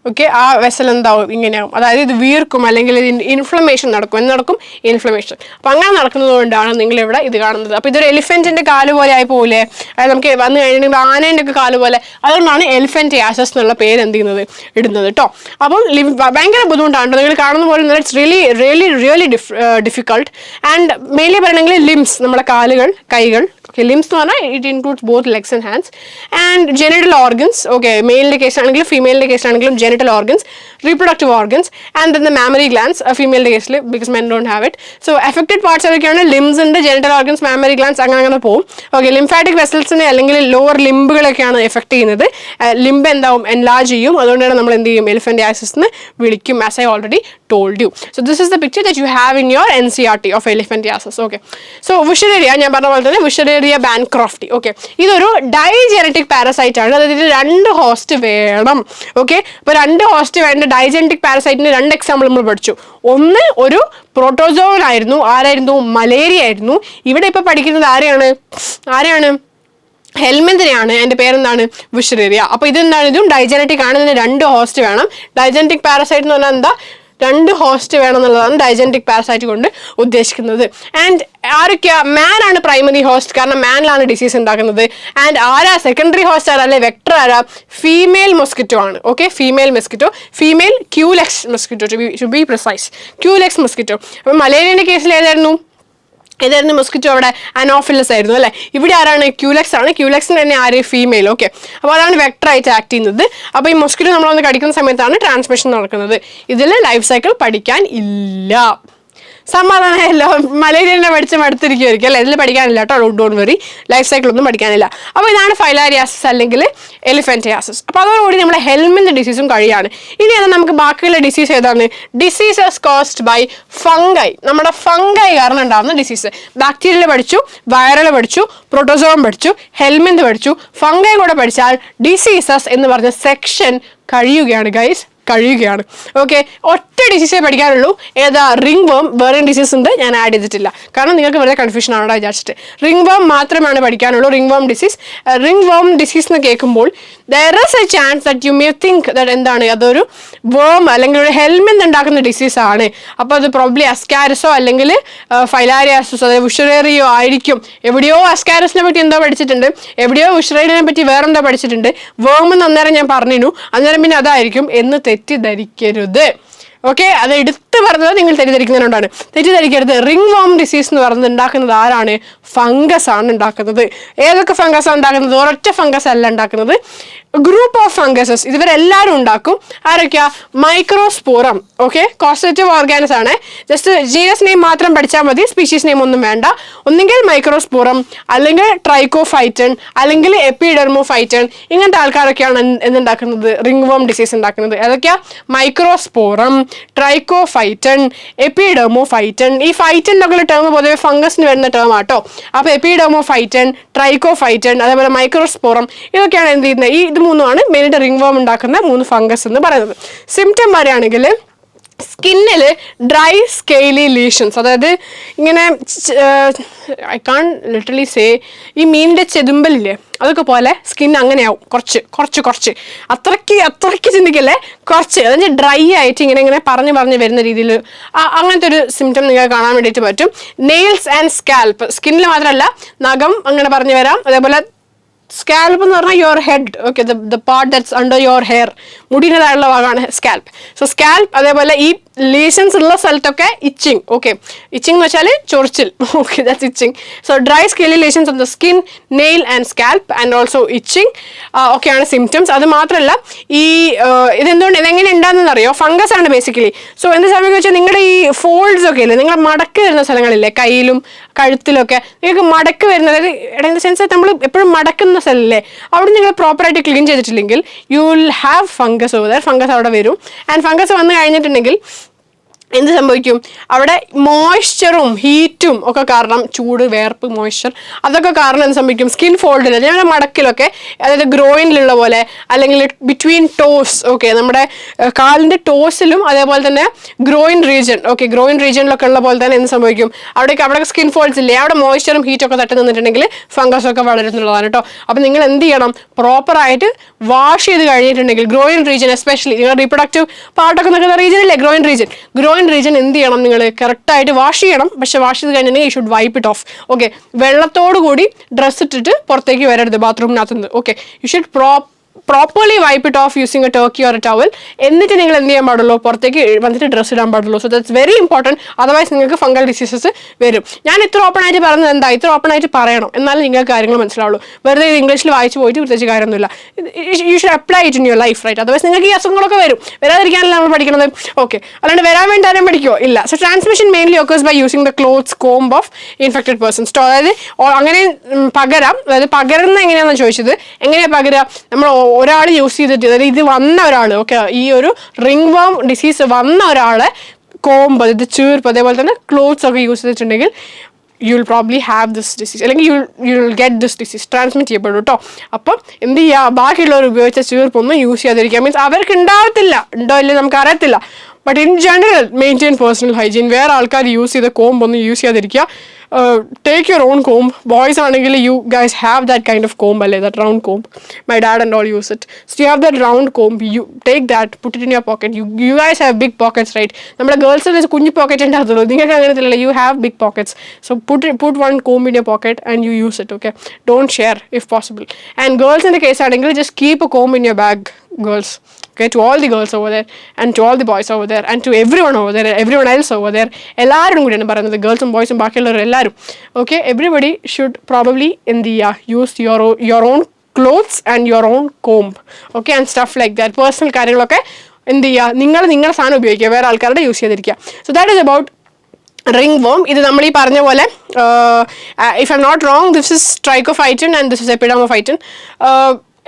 Okay, ആ വെസൽ എന്താവും? ഇങ്ങനെയാവും. അതായത് ഇത് വീർക്കും, അല്ലെങ്കിൽ ഇത് ഇൻഫ്ലമേഷൻ നടക്കും. എന്ത് നടക്കും? ഇൻഫ്ലമേഷൻ. അപ്പം അങ്ങനെ നടക്കുന്നത് കൊണ്ടാണ് നിങ്ങളിവിടെ ഇത് കാണുന്നത്. അപ്പോൾ ഇതൊരു എലിഫൻറ്റിൻ്റെ കാല് പോലെ ആയി പോകില്ലേ? അതായത് നമുക്ക് വന്നു കഴിഞ്ഞിട്ടുണ്ടെങ്കിൽ ആനേൻ്റെ ഒക്കെ കാല് പോലെ. അതുകൊണ്ടാണ് എലിഫൻറ്റിയാസിസ് എന്നുള്ള പേര് എന്ത് ചെയ്യുന്നത്? ഇടുന്നത് കേട്ടോ. അപ്പം ഭയങ്കര ബുദ്ധിമുട്ടാണ് നിങ്ങൾ കാണുന്ന പോലെ. It's really difficult. And mainly പറയണമെങ്കിൽ ലിംസ്, നമ്മുടെ കാലുകൾ, കൈകൾ. Okay, limbs എന്ന് പറഞ്ഞാൽ it includes both legs and hands. And genital organs, okay, മെയിലിൻ്റെ കേസാണെങ്കിലും ഫീമെയിലിൻ്റെ കേസാണെങ്കിലും genital organs, reproductive organs, and then the mammary glands, ഫീമെയിലിൻ്റെ കേസിൽ, because men don't have it. So affected parts ഏതൊക്കെയാണ്? Limbs ഉണ്ട്, genital organs, mammary glands, അങ്ങനെ പോകും. Okay, lymphatic വെസൽസിനെ അല്ലെങ്കിൽ lower ലിംബുകളൊക്കെയാണ് effect ചെയ്യുന്നത്. Limb എന്താവും? Enlarge ചെയ്യും. അതുകൊണ്ടാണ് നമ്മൾ എന്ത് ചെയ്യും? എലിഫന്റിയാസിസ് എന്ന് വിളിക്കും, as I already told you. So this is the picture that you have in your NCERT of elephantiasis. Okay, so Wuchereria, ഞാൻ പറഞ്ഞ പോലെ തന്നെ Wuchereria bancrofti. Okay, ഇതൊരു ഡൈജനറ്റിക് പാരസൈറ്റ് ആണ്. അതായത് 2 ഹോസ്റ്റ് വേണം. ഓക്കെ, അപ്പോൾ 2 ഹോസ്റ്റ് വേണ്ട ഡൈജനറ്റിക് പാരസൈറ്റിന് 2 എക്സാമ്പിൾ നമ്മൾ പഠിച്ചു. ഒന്ന് ഒരു പ്രോട്ടോസോവൻ ആയിരുന്നു. ആരായിരുന്നു? മലേറിയ ആയിരുന്നു. ഇവിടെ ഇപ്പോൾ പഠിക്കുന്നത് ആരെയാണ്? ഹെൽമെന്തിനെയാണ്. എൻ്റെ പേരെന്താണ്? വിഷറേറിയ. അപ്പോൾ ഇതെന്താണ്? ഇതും ഡൈജനറ്റിക് ആണ്. ഇതിന് 2 ഹോസ്റ്റ് വേണം. ഡൈജനറ്റിക് പാരസൈറ്റ് എന്ന് പറഞ്ഞാൽ എന്താ? 2 ഹോസ്റ്റ് വേണം എന്നുള്ളതാണ് ഡൈജനറ്റിക് പാരസൈറ്റ് കൊണ്ട് ഉദ്ദേശിക്കുന്നത്. ആൻഡ് ആരൊക്കെയാ? മാൻ ആണ് പ്രൈമറി ഹോസ്റ്റ്, കാരണം മാനിലാണ് ഡിസീസ് ഉണ്ടാക്കുന്നത്. ആൻഡ് ആരാ സെക്കൻഡറി ഹോസ്റ്റ്? ആരാ, അല്ലെ വെക്ടർ ആരാ? ഫീമെയിൽ മൊസ്കിറ്റോ ആണ്. Okay, female mosquito, female culex mosquito to be precise, culex mosquito. അപ്പം മലേറിയൻ്റെ കേസിൽ ഏതായിരുന്നു മൊസ്കിറ്റോ? അവിടെ അനോഫിലസ് ആയിരുന്നു, അല്ലേ? ഇവിടെ ആരാണ്? ക്യൂലെക്സ് ആണ്. ക്യൂലെക്സിന് തന്നെ ആര്? ഫീമെയിൽ. ഓക്കെ, അപ്പോൾ അതാണ് വെക്ടറായിട്ട് ആക്ട് ചെയ്യുന്നത്. അപ്പോൾ ഈ മൊസ്കിറ്റോ നമ്മളൊന്ന് കടിക്കുന്ന സമയത്താണ് ട്രാൻസ്മിഷൻ നടക്കുന്നത്. ഇതിൽ ലൈഫ് സൈക്കിൾ പഠിക്കാൻ ഇല്ല. സമാധാനമല്ലോ, മലേറിയനെ പഠിച്ച് മടുത്തിരിക്കുമായിരിക്കും അല്ലേ? ഇതിൽ പഠിക്കാനില്ല കേട്ടോ, ഡോണ്ട് വെറി, ലൈഫ് സൈക്കിൾ ഒന്നും പഠിക്കാനില്ല. അപ്പോൾ ഇതാണ് ഫൈലാരിയാസിസ് അല്ലെങ്കിൽ എലിഫന്റിയാസിസ്. അപ്പോൾ അതോടുകൂടി നമ്മുടെ ഹെൽമെന്റ് ഡിസീസും കഴിയാണ്. ഇനി അത് നമുക്ക് ബാക്കിയുള്ള ഡിസീസ് ഏതാണ്? Diseases caused by fungi. നമ്മുടെ ഫംഗൈ കാരണം ഉണ്ടാകുന്ന ഡിസീസ്. ബാക്ടീരിയൽ പഠിച്ചു, വൈറൽ പഠിച്ചു, പ്രോട്ടോസോം പഠിച്ചു, ഹെൽമെന്റ് പഠിച്ചു. ഫംഗൈ കൂടെ പഠിച്ചാൽ ഡിസീസസ് എന്ന് പറഞ്ഞ സെക്ഷൻ കഴിയുകയാണ് ഗൈസ്, കഴിയുകയാണ്. ഓക്കെ, ഒറ്റ ഡിസീസേ പഠിക്കാനുള്ളൂ. ഏതാ? റിംഗ് വേം. വേറെ ഡിസീസ് ഉണ്ട്, ഞാൻ ആഡ് ചെയ്തിട്ടില്ല, കാരണം നിങ്ങൾക്ക് വെറുതെ കൺഫ്യൂഷൻ ആണോ വിചാരിച്ചിട്ട്. റിംഗ് വേം മാത്രമാണ് പഠിക്കാനുള്ളൂ. റിംഗ് വേം ഡിസീസ് എന്ന് കേൾക്കുമ്പോൾ there is a chance that you may think that എന്താണ് അതൊരു വേം അല്ലെങ്കിൽ ഒരു ഹെൽമെന്റ് ഉണ്ടാക്കുന്ന ഡിസീസാണ്. അപ്പോൾ അത് പ്രോബ്ലി അസ്കാരിസോ അല്ലെങ്കിൽ ഫൈലാരിയാസിസോ അതായത് വിഷറേറിയോ ആയിരിക്കും. എവിടെയോ അസ്കാരിസിനെ പറ്റി എന്തോ പഠിച്ചിട്ടുണ്ട്, എവിടെയോ വിഷറേറിയനെ പറ്റി വേറെന്തോ പഠിച്ചിട്ടുണ്ട്. വേം എന്ന് അന്നേരം ഞാൻ പറഞ്ഞു, അന്നേരം പിന്നെ അതായിരിക്കും എന്ന് തെറ്റിദ്ധരിക്കരുത്. ഓക്കെ, അത് എടുത്ത് പറഞ്ഞത് നിങ്ങൾ തെറ്റിദ്ധരിക്കുന്നതിനോടാണ്. തെറ്റിദ്ധരിക്കരുത്. റിംഗ് വോം ഡിസീസ് എന്ന് പറയുന്നത് ഉണ്ടാക്കുന്നത് ആരാണ്? ഫംഗസ് ആണ് ഉണ്ടാക്കുന്നത്. ഏതൊക്കെ ഫംഗസ് ആണ് ഉണ്ടാക്കുന്നത്? ഒരൊറ്റ ഫംഗസ് അല്ല ഉണ്ടാക്കുന്നത്, ഗ്രൂപ്പ് ഓഫ് ഫംഗസസ്. ഇവരെല്ലാവരും ഉണ്ടാക്കും. ആരൊക്കെയാ? മൈക്രോസ്പോറം. ഓക്കെ, കോസ്റ്റേറ്റീവ് ഓർഗാനിസ് ആണ്. ജസ്റ്റ് ജീനസ് നെയിം മാത്രം പഠിച്ചാൽ മതി, സ്പീഷീസ് നെയിം ഒന്നും വേണ്ട. ഒന്നുകിൽ മൈക്രോസ്പോറം, അല്ലെങ്കിൽ ട്രൈക്കോഫൈറ്റൺ, അല്ലെങ്കിൽ എപ്പിഡെർമോഫൈറ്റൺ. ഇങ്ങനത്തെ ആൾക്കാരൊക്കെയാണ് എന്തുണ്ടാക്കുന്നത്? റിംഗ് വോം ഡിസീസ് ഉണ്ടാക്കുന്നത്. ഏതൊക്കെയാ? Microsporum, Trichophyton, എപ്പിഡെർമോഫൈറ്റൺ. ഈ ഫൈറ്റൺ എന്നുള്ള ടേം പൊതുവെ ഫംഗസിന് വരുന്ന ടേം ആട്ടോ. അപ്പോൾ എപ്പിഡെർമോഫൈറ്റൺ, ട്രൈക്കോഫൈറ്റൺ, അതേപോലെ മൈക്രോസ്പോറം, ഇതൊക്കെയാണ് എന്ത് ചെയ്യുന്നത്? ഇത് 3ആണ് മെയിനായിട്ട് റിംഗ് വോം ഉണ്ടാക്കുന്ന 3 ഫംഗസ് എന്ന് പറയുന്നത്. സിംറ്റം പറയുകയാണെങ്കിൽ സ്കിന്നിൽ ഡ്രൈ സ്കെയിലി ലീഷൻസ്, അതായത് ഇങ്ങനെ ഐ കാൺ ലിറ്ററലി സേ, ഈ മീനിൻ്റെ ചെതുമ്പലില്ലേ അതൊക്കെ പോലെ സ്കിൻ അങ്ങനെയാവും. കുറച്ച് അത്രയ്ക്ക് ചിന്തിക്കല്ലേ, കുറച്ച് അതായത് ഡ്രൈ ആയിട്ട് ഇങ്ങനെ പറഞ്ഞ് വരുന്ന രീതിയിൽ അങ്ങനത്തെ ഒരു സിംറ്റം നിങ്ങൾക്ക് കാണാൻ വേണ്ടിയിട്ട് പറ്റും. നെയിൽസ് ആൻഡ് സ്കാൽപ്പ്, സ്കിന്നിൽ മാത്രമല്ല നഖം അങ്ങനെ പറഞ്ഞു വരാം. അതേപോലെ സ്കാൽപ്പ് എന്ന് പറഞ്ഞാൽ your head. Okay, the part that's under your hair, മുടിയുടേതായുള്ള ഭാഗമാണ് സ്കാൽപ്പ്. സോ സ്കാൽപ്പ് അതേപോലെ ഈ ലീഷൻസ് ഉള്ള സ്ഥലത്തൊക്കെ ഇച്ചിങ്. ഓക്കെ, ഇച്ചിങ് എന്ന് വെച്ചാൽ ചൊറിച്ചിൽ. Okay, that's itching. So dry scaly lesions of the skin, nail and scalp and also itching ഒക്കെയാണ് സിംറ്റംസ്. അത് മാത്രമല്ല ഈ ഇതെങ്ങനെ ഉണ്ടാകുന്നതെന്ന് അറിയോ? ഫംഗസ് ആണ് ബേസിക്കലി. സോ എന്ത് സമയം വെച്ചാൽ നിങ്ങളുടെ ഈ ഫോൾഡ്സ് ഒക്കെ ഇല്ലേ, നിങ്ങൾ മടക്ക് വരുന്ന സ്ഥലങ്ങളില്ലേ, കയ്യിലും കഴുത്തിലൊക്കെ നിങ്ങൾക്ക് മടക്ക് വരുന്നത്, അതായത് ഇൻ ദ സെൻസ് നമ്മൾ എപ്പോഴും മടക്കുന്ന സ്ഥലമില്ലേ, അവിടെ നിങ്ങൾ പ്രോപ്പറായിട്ട് ക്ലീൻ ചെയ്തിട്ടില്ലെങ്കിൽ U will have fungus over there. Fungus അവിടെ വരും. ആൻഡ് ഫംഗസ് വന്നു കഴിഞ്ഞിട്ടുണ്ടെങ്കിൽ എന്ത് സംഭവിക്കും? അവിടെ മോയ്സ്ചറും ഹീറ്റും ഒക്കെ കാരണം, ചൂട്, വേർപ്പ്, മോയ്സ്ചർ അതൊക്കെ കാരണം എന്ത് സംഭവിക്കും? സ്കിൻ ഫോൾഡിൽ, ഞങ്ങളുടെ മടക്കിലൊക്കെ, അതായത് ഗ്രോയിനിലുള്ള പോലെ, അല്ലെങ്കിൽ ബിറ്റ്വീൻ ടോസ്, ഓക്കെ, നമ്മുടെ കാലിൻ്റെ ടോസിലും അതേപോലെ തന്നെ ഗ്രോയിൻ റീജിയൻ, ഓക്കെ, ഗ്രോയിൻ റീജിയനിലൊക്കെ ഉള്ള പോലെ തന്നെ എന്ത് സംഭവിക്കും? അവിടെ സ്കിൻ ഫോൾഡ്സ് ഇല്ലേ, അവിടെ മോയ്സ്ചറും ഹീറ്റും ഒക്കെ തട്ടി നിന്നിട്ടുണ്ടെങ്കിൽ ഫംഗസ് ഒക്കെ വളരുന്നുള്ളതാണ് കേട്ടോ. അപ്പോൾ നിങ്ങൾ എന്ത് ചെയ്യണം? പ്രോപ്പറായിട്ട് വാഷ് ചെയ്ത് കഴിഞ്ഞിട്ടുണ്ടെങ്കിൽ ഗ്രോയിൻ റീജിയൻ, എസ്പെഷ്യലി നിങ്ങൾ റീപ്രൊഡക്റ്റീവ് പാർട്ടൊക്കെ നിൽക്കുന്ന റീജിയൻ ഇല്ലേ, ഗ്രോയിൻ റീജിയൻ എന്ത് ചെയ്യണം? നിങ്ങൾ കറക്റ്റായിട്ട് വാഷ് ചെയ്യണം. പക്ഷെ വാഷ് ചെയ്ത് കഴിഞ്ഞിട്ടുണ്ടെങ്കിൽ you should wipe it off. Okay, വെള്ളത്തോടു കൂടി ഡ്രസ്സ് ഇട്ടിട്ട് പുറത്തേക്ക് വരരുത് ബാത്റൂമിനകത്തുനിന്ന്. Okay, you should properly wipe it off using a turkey or a towel. എന്നിട്ട് നിങ്ങൾ എന്ത് ചെയ്യാൻ പാടുള്ളൂ? പുറത്തേക്ക് വന്നിട്ട് ഡ്രസ്സ് ഇടാൻ പാടുള്ളൂ. So that's very important. Otherwise നിങ്ങൾക്ക് ഫംഗൽ ഡിസീസസ് വരും. ഞാൻ ഇത്ര ഓപ്പൺ ആയിട്ട് പറഞ്ഞത് എന്താ? ഇത്ര ഓപ്പൺ ആയിട്ട് പറയണം, എന്നാലും നിങ്ങൾക്ക് കാര്യങ്ങൾ മനസ്സിലാവുള്ളൂ. വെറുതെ ഇത് ഇംഗ്ലീഷിൽ വായിച്ച് പോയിട്ട് പ്രത്യേകിച്ച് കാര്യമൊന്നുമില്ല. You should apply it in your life, right? Otherwise നിങ്ങൾക്ക് ഈ അസുഖങ്ങളൊക്കെ വരും. വരാതിരിക്കാനല്ല നമ്മൾ പഠിക്കുന്നത്. ഓക്കെ, അല്ലാണ്ട് വരാൻ വേണ്ടി ആരും പഠിക്കുമോ? ഇല്ല. So transmission mainly occurs by using the clothes comb of infected persons. അതായത് അങ്ങനെ പകരാം. അതായത് പകരുന്ന എങ്ങനെയാണെന്ന് ചോദിച്ചത്. എങ്ങനെയാണ് പകരുക? നമ്മൾ ഒരാൾ യൂസ് ചെയ്തിട്ട്, അതായത് ഇത് വന്ന ഒരാൾ, ഓക്കെ, ഈ ഒരു റിംഗ് വർം ഡിസീസ് വന്ന ഒരാളെ കോമ്പ്, അതായത് ചീർപ്പ്, അതേപോലെ തന്നെ ക്ലോത്ത്സ് ഒക്കെ യൂസ് ചെയ്തിട്ടുണ്ടെങ്കിൽ you will probably have this disease, അല്ലെങ്കിൽ you will get this disease. Transmit ചെയ്യപ്പെടും കേട്ടോ. അപ്പം എന്ത് ചെയ്യുക? ബാക്കിയുള്ളവർ ഉപയോഗിച്ച ചീർപ്പൊന്നും യൂസ് ചെയ്യാതിരിക്കുക. മീൻസ് അവർക്ക് ഉണ്ടാവത്തില്ല, ഉണ്ടോ ഇല്ലേ നമുക്ക് അറിയത്തില്ല. But in general maintain personal hygiene. വേറെ ആൾക്കാർ യൂസ് ചെയ്ത കോമ്പൊന്നും യൂസ് ചെയ്യാതിരിക്കുക. Take your own comb. Boys ആണെങ്കിൽ you guys have that kind of comb, അല്ലേ, that round comb. My dad and all use it. So you have that round comb. You take that, put it in your pocket. You guys have big pockets, right? നമ്മുടെ ഗേൾസിന് കുഞ്ഞു pocket ഉണ്ടാകത്തുള്ളൂ. നിങ്ങൾക്ക് അങ്ങനത്തില്ല. You have big pockets. So put one comb in your pocket and you use it, okay? Don't share if possible. And girls in the case ആണെങ്കിൽ just keep a comb in your bag, girls. Okay, to all the girls over there and to all the boys over there and to everyone over there, everyone else over there. എല്ലാവരും കൂടിയാണ് പറയുന്നത്, ഗേൾസും ബോയ്സും ബാക്കിയുള്ളവരും എല്ലാവരും. Okay, everybody should probably എന്ത് ചെയ്യുക? Use your own clothes and your own comb. Okay, and stuff like that. Personal കാര്യങ്ങളൊക്കെ എന്ത് ചെയ്യുക? നിങ്ങളുടെ സാധനം ഉപയോഗിക്കുക, വേറെ ആൾക്കാരുടെ യൂസ് ചെയ്തിരിക്കുക. So that is about ringworm. ഇത് നമ്മൾ ഈ പറഞ്ഞ പോലെ, if I'm not wrong, this is trichophyton and this is epidermophyton.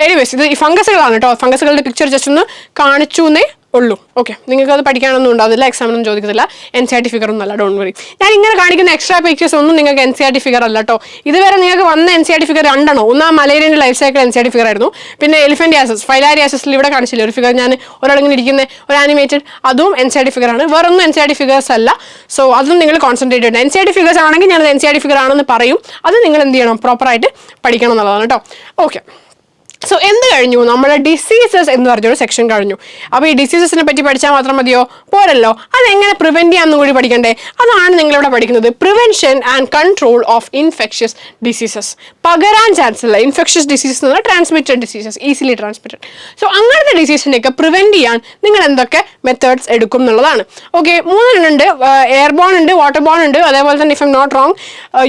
Anyways ഇത് ഈ ഫംഗസുകളാണ് കേട്ടോ. ഫംഗസുകളുടെ പിക്ചർ ജസ്റ്റ് ഒന്ന് കാണിച്ചു എന്നേ ഉള്ളൂ. ഓക്കെ, നിങ്ങൾക്ക് അത് പഠിക്കാനൊന്നും ഉണ്ടാവില്ല, എക്സാമിനൊന്നും ചോദിക്കത്തില്ല. NCERT ഫിഗർ ഒന്നും അല്ല, ഡോണ്ട് വറി. ഞാൻ ഇങ്ങനെ കാണിക്കുന്ന എക്സ്ട്രാ പിക്ചേഴ്സ് ഒന്നും നിങ്ങൾക്ക് NCERT ഫിഗർ അല്ല കേട്ടോ. ഇതുവരെ നിങ്ങൾക്ക് വന്ന NCERT ഫിഗർ രണ്ടെണ്ണോ. ഒന്ന് ആ മലേറിയൻ്റെ ലൈഫ് സൈക്കിൾ NCERT ഫിഗർ ആയിരുന്നു. പിന്നെ എലിഫന്റിയാസിസ്, ഫൈലാരിയാസിസിൽ ഇവിടെ കാണിച്ചില്ല ഒരു ഫിഗർ, ഞാൻ ഒരാളിങ്ങനെ ഇരിക്കുന്ന ഒരു ആനിമേറ്റഡ്, അതും NCERT ഫിഗർ ആണ്. വേറൊന്നും NCERT ഫിഗേഴ്സ് അല്ല. സോ അതും നിങ്ങൾ കോൺസെൻട്രേറ്റ് ചെയ്യണം. NCERT ഫിഗേഴ്സ് ആണെങ്കിൽ ഞാനത് NCERT ഫിഗർ ആണെന്ന് പറയും. അത് നിങ്ങൾ എന്ത് ചെയ്യണം? പ്രോപ്പറായിട്ട് പഠിക്കണം എന്നുള്ളതാണ് കേട്ടോ. ഓക്കെ, സോ എന്ത് കഴിഞ്ഞു? നമ്മുടെ ഡിസീസസ് എന്ന് പറഞ്ഞൊരു സെക്ഷൻ കഴിഞ്ഞു. അപ്പോൾ ഈ ഡിസീസസിനെ പറ്റി പഠിച്ചാൽ മാത്രം മതിയോ? പോരല്ലോ. അതെങ്ങനെ പ്രിവെൻറ്റ് ചെയ്യാമെന്നും കൂടി പഠിക്കണ്ടേ? അതാണ് നിങ്ങളിവിടെ പഠിക്കുന്നത്. Prevention and control of infectious diseases. പകരാൻ ചാൻസ് ഉള്ള ഇൻഫെക്ഷ്യസ് ഡിസീസസ് എന്ന് പറഞ്ഞാൽ transmitted diseases, easily transmitted. So അങ്ങനത്തെ ഡിസീസിനെയൊക്കെ പ്രിവെൻറ്റ് ചെയ്യാൻ നിങ്ങൾ എന്തൊക്കെ മെത്തേഡ്സ് എടുക്കും എന്നുള്ളതാണ്. ഓക്കെ, 3 ഉണ്ട്. എയർബോൺ ഉണ്ട്, വാട്ടർ ബോൺ ഉണ്ട്, അതേപോലെ തന്നെ if I'm not wrong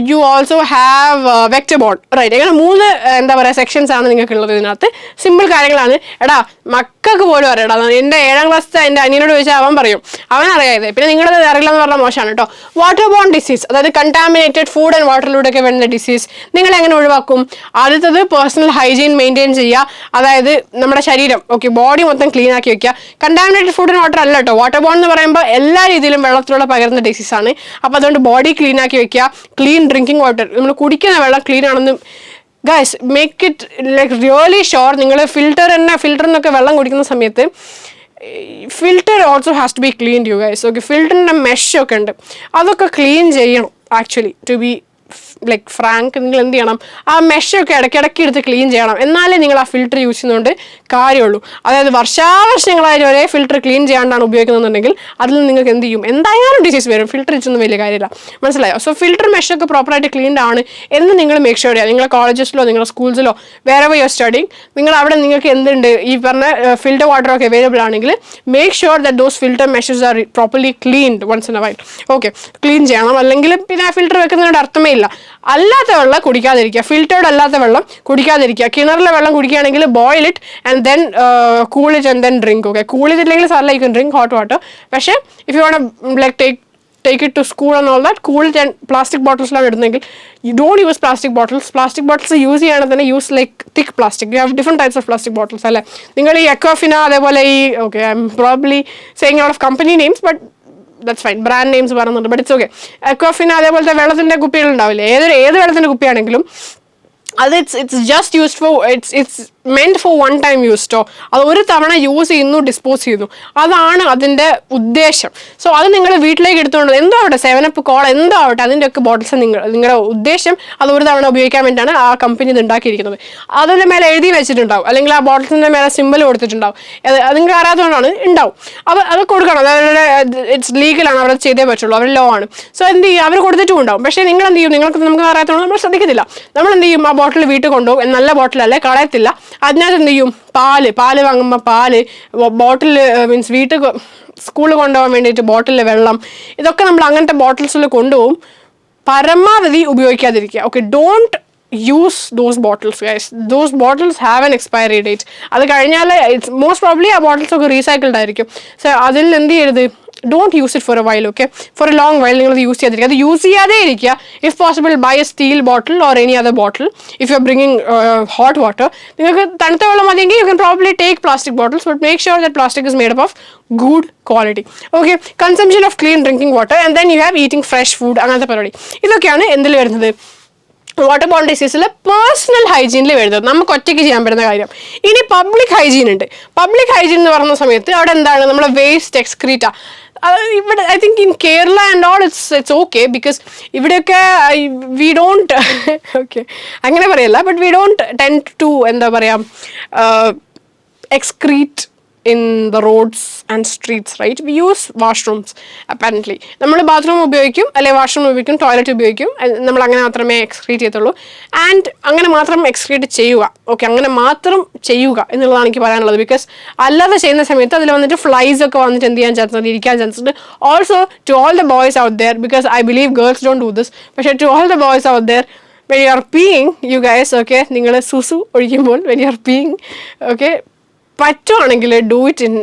you also have vector borne, right? അങ്ങനെ 3 എന്താ പറയുക സെക്ഷൻസ് ആണ് നിങ്ങൾക്കുള്ളത്. ഇതിനകത്ത് സിമ്പിൾ കാര്യങ്ങളാണ്. എടാ മക്കൾക്ക് പോലും അറിയാം. എൻ്റെ 7ാം ക്ലാസ്സിലെ എൻ്റെ അനിയനോട് ചോദിച്ചാൽ അവൻ പറയും, അവനറിയാതെ. പിന്നെ നിങ്ങളത് അറിയില്ല എന്ന് പറഞ്ഞാൽ മോശമാണ് കേട്ടോ. വാട്ടർ ബോൺ ഡിസീസ്, അതായത് കണ്ടാമിനേറ്റഡ് ഫുഡ് ആൻഡ് വാട്ടറിലൂടെയൊക്കെ വരുന്ന ഡിസീസ് നിങ്ങൾ എങ്ങനെ ഒഴിവാക്കും? ആദ്യത്തത് പേഴ്സണൽ ഹൈജീൻ മെയിൻറ്റെയിൻ ചെയ്യുക. അതായത് നമ്മുടെ ശരീരം, ഓക്കെ, ബോഡി മൊത്തം ക്ലീൻ ആക്കി വെക്കുക. കണ്ടാമിനേറ്റഡ് ഫുഡ് ആൻഡ് വാട്ടർ അല്ല കേട്ടോ. വാട്ടർ ബോൺ എന്ന് പറയുമ്പോൾ എല്ലാ രീതിയിലും വെള്ളത്തിലൂടെ പകരുന്ന ഡിസീസാണ്. അപ്പോൾ അതുകൊണ്ട് ബോഡി ക്ലീൻ ആക്കി വെക്കുക. ക്ലീൻ ഡ്രിങ്കിങ് വാട്ടർ, നമ്മൾ കുടിക്കുന്ന വെള്ളം ക്ലീൻ ആണെന്ന് guys make it like really sure. നിങ്ങൾ ഫിൽറ്ററിനൊക്കെ വെള്ളം കുടിക്കുന്ന സമയത്ത് filter also has to be clean you guys. Okay, ഫിൽറ്ററിൻ്റെ മെഷൊക്കെ ഉണ്ട്, അതൊക്കെ ക്ലീൻ ചെയ്യണം actually to be like frank നിങ്ങൾ എന്ത് ചെയ്യണം, ആ മെഷൊക്കെ ഇടയ്ക്കിടയ്ക്ക് എടുത്ത് ക്ലീൻ ചെയ്യണം. എന്നാലേ നിങ്ങൾ ആ ഫിൽറ്റർ യൂസ് ചെയ്യുന്നതുകൊണ്ട് കാര്യമുള്ളൂ. അതായത് വർഷാവർഷങ്ങളായിട്ട് ഒരേ ഫിൽറ്റർ ക്ലീൻ ചെയ്യാണ്ടാണ് ഉപയോഗിക്കുന്നുണ്ടെങ്കിൽ അതിൽ നിങ്ങൾക്ക് എന്ത് ചെയ്യും, എന്തായാലും ഡിസീസ് വരും. ഫിൽറ്റർ ഇച്ചൊന്നും വലിയ കാര്യമില്ല, മനസ്സിലായോ? സോ ഫിൽറ്റർ മെഷൊക്കെ പ്രോപ്പറായിട്ട് ക്ലീൻഡ് ആണ് എന്ന് നിങ്ങൾ മേക്ക് ഷുവർ ചെയ്യുക. നിങ്ങളുടെ കോളേജസിലോ നിങ്ങളുടെ സ്കൂൾസിലോ വേറെ യുവർ സ്റ്റഡിങ്, നിങ്ങൾ അവിടെ നിങ്ങൾക്ക് എന്തുണ്ട് ഈ പറഞ്ഞ ഫിൽറ്റർ വാട്ടർ ഒക്കെ അവൈലബിൾ ആണെങ്കിൽ make sure that those filter meshes are properly cleaned once in a while. Okay, clean ചെയ്യണം. അല്ലെങ്കിൽ പിന്നെ ആ ഫിൽറ്റർ വെക്കുന്നതിനോട് അർത്ഥമേ ഇല്ല. അല്ലാത്ത വെള്ളം കുടിക്കാതിരിക്കുക, ഫിൽറ്റേർഡ് അല്ലാത്ത വെള്ളം കുടിക്കാതിരിക്കുക. കിണറിലെ വെള്ളം കുടിക്കുകയാണെങ്കിൽ boil it and then cool it and then drink. Okay, cool ചെയ്തില്ലെങ്കിൽ sir like drink hot water. പക്ഷേ if you want like take it to school and all that, cool it. And plastic bottles ലാണ് ഇടുന്നെങ്കിൽ you don't use plastic bottles. Plastic bottles use ചെയ്യുകയാണെങ്കിൽ തന്നെ use like thick plastic. You have different types of plastic bottles അല്ലേ. നിങ്ങൾ ഈ Aquafina അതേപോലെ ഈ okay I'm probably saying out of company names but that's fine, brand names പറയുന്നുണ്ട് but it's okay. Aquafina അതേപോലത്തെ വെള്ളത്തിൻ്റെ കുപ്പികളുണ്ടാവില്ലേ, ഏത് വെള്ളത്തിൻ്റെ കുപ്പിയാണെങ്കിലും അത് it's just used for it's meant for one time യൂസ്ഡോ. അത് ഒരു തവണ യൂസ് ചെയ്യുന്നു, ഡിസ്പോസ് ചെയ്യുന്നു, അതാണ് അതിൻ്റെ ഉദ്ദേശം. സോ അത് നിങ്ങൾ വീട്ടിലേക്ക് എടുത്തുകൊണ്ട് എന്തോ ആവട്ടെ, 7up കോള എന്തോ ആവട്ടെ, അതിൻ്റെ ഒക്കെ ബോട്ടിൽസ് നിങ്ങളുടെ ഉദ്ദേശം അത് ഒരു തവണ ഉപയോഗിക്കാൻ വേണ്ടിയിട്ടാണ് ആ കമ്പനി ഇത് ഉണ്ടാക്കിയിരിക്കുന്നത്. അതിൻ്റെ മേലെ എഴുതി വെച്ചിട്ടുണ്ടാവും, അല്ലെങ്കിൽ ആ ബോട്ടിൽസിൻ്റെ മേലെ സിമ്പിൾ കൊടുത്തിട്ടുണ്ടാവും. അത് നിങ്ങൾക്ക് അറിയാത്തതുകൊണ്ടാണ് ഉണ്ടാവും. അപ്പോൾ അത് കൊടുക്കണം, അതായത് ഇറ്റ്സ് ലീഗലാണ്, അവർ ചെയ്തേ പറ്റുള്ളൂ, അവർ ലോ ആണ്. സോ എന്ത് ചെയ്യും, അവർ കൊടുത്തിട്ടും ഉണ്ടാവും. പക്ഷേ നിങ്ങൾ എന്ത് ചെയ്യും, നമുക്ക് അറിയാത്തതുകൊണ്ട് നമ്മൾ ശ്രദ്ധിക്കത്തില്ല. നമ്മൾ എന്ത് ചെയ്യും, ആ ബോട്ടിൽ വീട്ടിൽ കൊണ്ടുപോകും, നല്ല ബോട്ടിലല്ലേ, കളയത്തില്ല. അതിനകത്ത് എന്ത് ചെയ്യും, പാല് വാങ്ങുമ്പോൾ ബോട്ടിൽ മീൻസ് വീട്ടിൽ സ്കൂളിൽ കൊണ്ടുപോകാൻ വേണ്ടിയിട്ട് ബോട്ടിലിൽ വെള്ളം, ഇതൊക്കെ നമ്മൾ അങ്ങനത്തെ ബോട്ടിൽസിൽ കൊണ്ടുപോകും. പരമാവധി ഉപയോഗിക്കാതിരിക്കുക. Okay, don't use those bottles guys. Those bottles have an expiry date. അത് കഴിഞ്ഞാൽ ഇറ്റ്സ് മോസ്റ്റ് പ്രോബ്ലി ആ ബോട്ടിൽസ് ഒക്കെ റീസൈക്കിൾഡ് ആയിരിക്കും. സോ അതിൽ എന്ത് ചെയ്യരുത്, don't use it for a while. Okay, for a long while നിങ്ങൾ യൂസ് ചെയ്യാതിരിക്കുക. അത് യൂസ് ചെയ്യാതെ ഇരിക്കുക. If possible buy a steel bottle or any other bottle. If you are bringing hot water, നിങ്ങൾക്ക് തണുത്ത വെള്ളം മതിയെങ്കിൽ you can probably take plastic bottles, but make sure that plastic is made up of good quality. Okay, consumption of clean drinking water and then you have eating fresh food. അങ്ങനത്തെ പരിപാടി ഇതൊക്കെയാണ് എന്തിൽ വരുന്നത്, water borne ഡിസീസിൽ personal ഹൈജീനിൽ വരുന്നത്, നമുക്ക് ഒറ്റയ്ക്ക് ചെയ്യാൻ പറ്റുന്ന കാര്യം. ഇനി പബ്ലിക് ഹൈജീൻ ഉണ്ട്. പബ്ലിക് ഹൈജീൻ എന്ന് പറയുന്ന സമയത്ത് അവിടെ എന്താണ്, നമ്മളെ വേസ്റ്റ് എക്സ്ക്രീറ്റ. ഇവിടെ I think in Kerala and all it's okay, because ഇവിടെയൊക്കെ വി ഡോണ്ട് ഓക്കെ അങ്ങനെ പറയല്ല, but we don't tend to എന്താ പറയുക excrete in the roads and streets, right? We use washrooms apparently. നമ്മൾ ബാത്റൂം ഉപയോഗിക്കും, അല്ലെങ്കിൽ വാഷ്റൂം ഉപയോഗിക്കും, ടോയ്ലറ്റ് ഉപയോഗിക്കും. നമ്മൾ അങ്ങനെ മാത്രമേ എക്സ്ക്രീറ്റ് ചെയ്യത്തുള്ളൂ. ആൻഡ് അങ്ങനെ മാത്രം എക്സ്ക്രീറ്റ് ചെയ്യുക. ഓക്കെ, അങ്ങനെ മാത്രം ചെയ്യുക എന്നുള്ളതാണ് എനിക്ക് പറയാനുള്ളത്. ബിക്കോസ് അല്ലാതെ ചെയ്യുന്ന സമയത്ത് അതിൽ വന്നിട്ട് ഫ്ലൈസ് ഒക്കെ വന്നിട്ട് എന്ത് ചെയ്യാൻ ചാൻസ് ഉണ്ട്, ഇരിക്കാൻ ചാൻസ് ഉണ്ട്. Also to all the boys out there, because I believe girls don't do this, പക്ഷേ to all the boys out there, when you are peeing, you guys, okay, നിങ്ങൾ സുസു ഒഴിക്കുമ്പോൾ when you are peeing, okay, പറ്റുവാണെങ്കിൽ do it in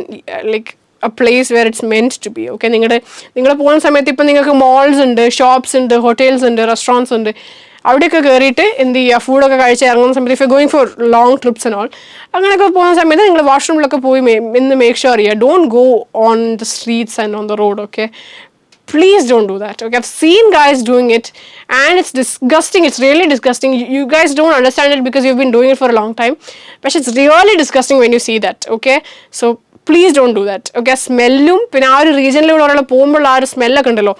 like a place where it's meant to be. Okay, നിങ്ങൾ പോകുന്ന സമയത്ത് ഇപ്പം നിങ്ങൾക്ക് moles ഉണ്ട്, shops ഉണ്ട്, ഹോട്ടൽസ് ഉണ്ട്, റെസ്റ്റോറൻറ്റ്സ് ഉണ്ട്. അവിടെയൊക്കെ കയറിയിട്ട് എന്ത് ചെയ്യുക, ഫുഡൊക്കെ കഴിച്ച് ഇറങ്ങുന്ന സമയത്ത് if you going for long TRIPS and all, അങ്ങനെയൊക്കെ പോകുന്ന സമയത്ത് നിങ്ങൾ വാഷ്റൂമിലൊക്കെ പോയി എന്ന് മേക്ക് ഷുവർ ചെയ്യുക. Don't go on the streets and on the road. Okay, please don't do that. Okay, I've seen guys doing it and it's disgusting. It's really disgusting. You guys don't understand it because you've been doing it for a long time, but it's really disgusting when you see that. Okay, so please don't do that. Okay, സ്മെല്ലും പിന്നെ ആ ഒരു റീജിയനിലൂടെ ഒരാൾ പോകുമ്പോൾ ആ ഒരു സ്മെല്ലൊക്കെ ഉണ്ടല്ലോ.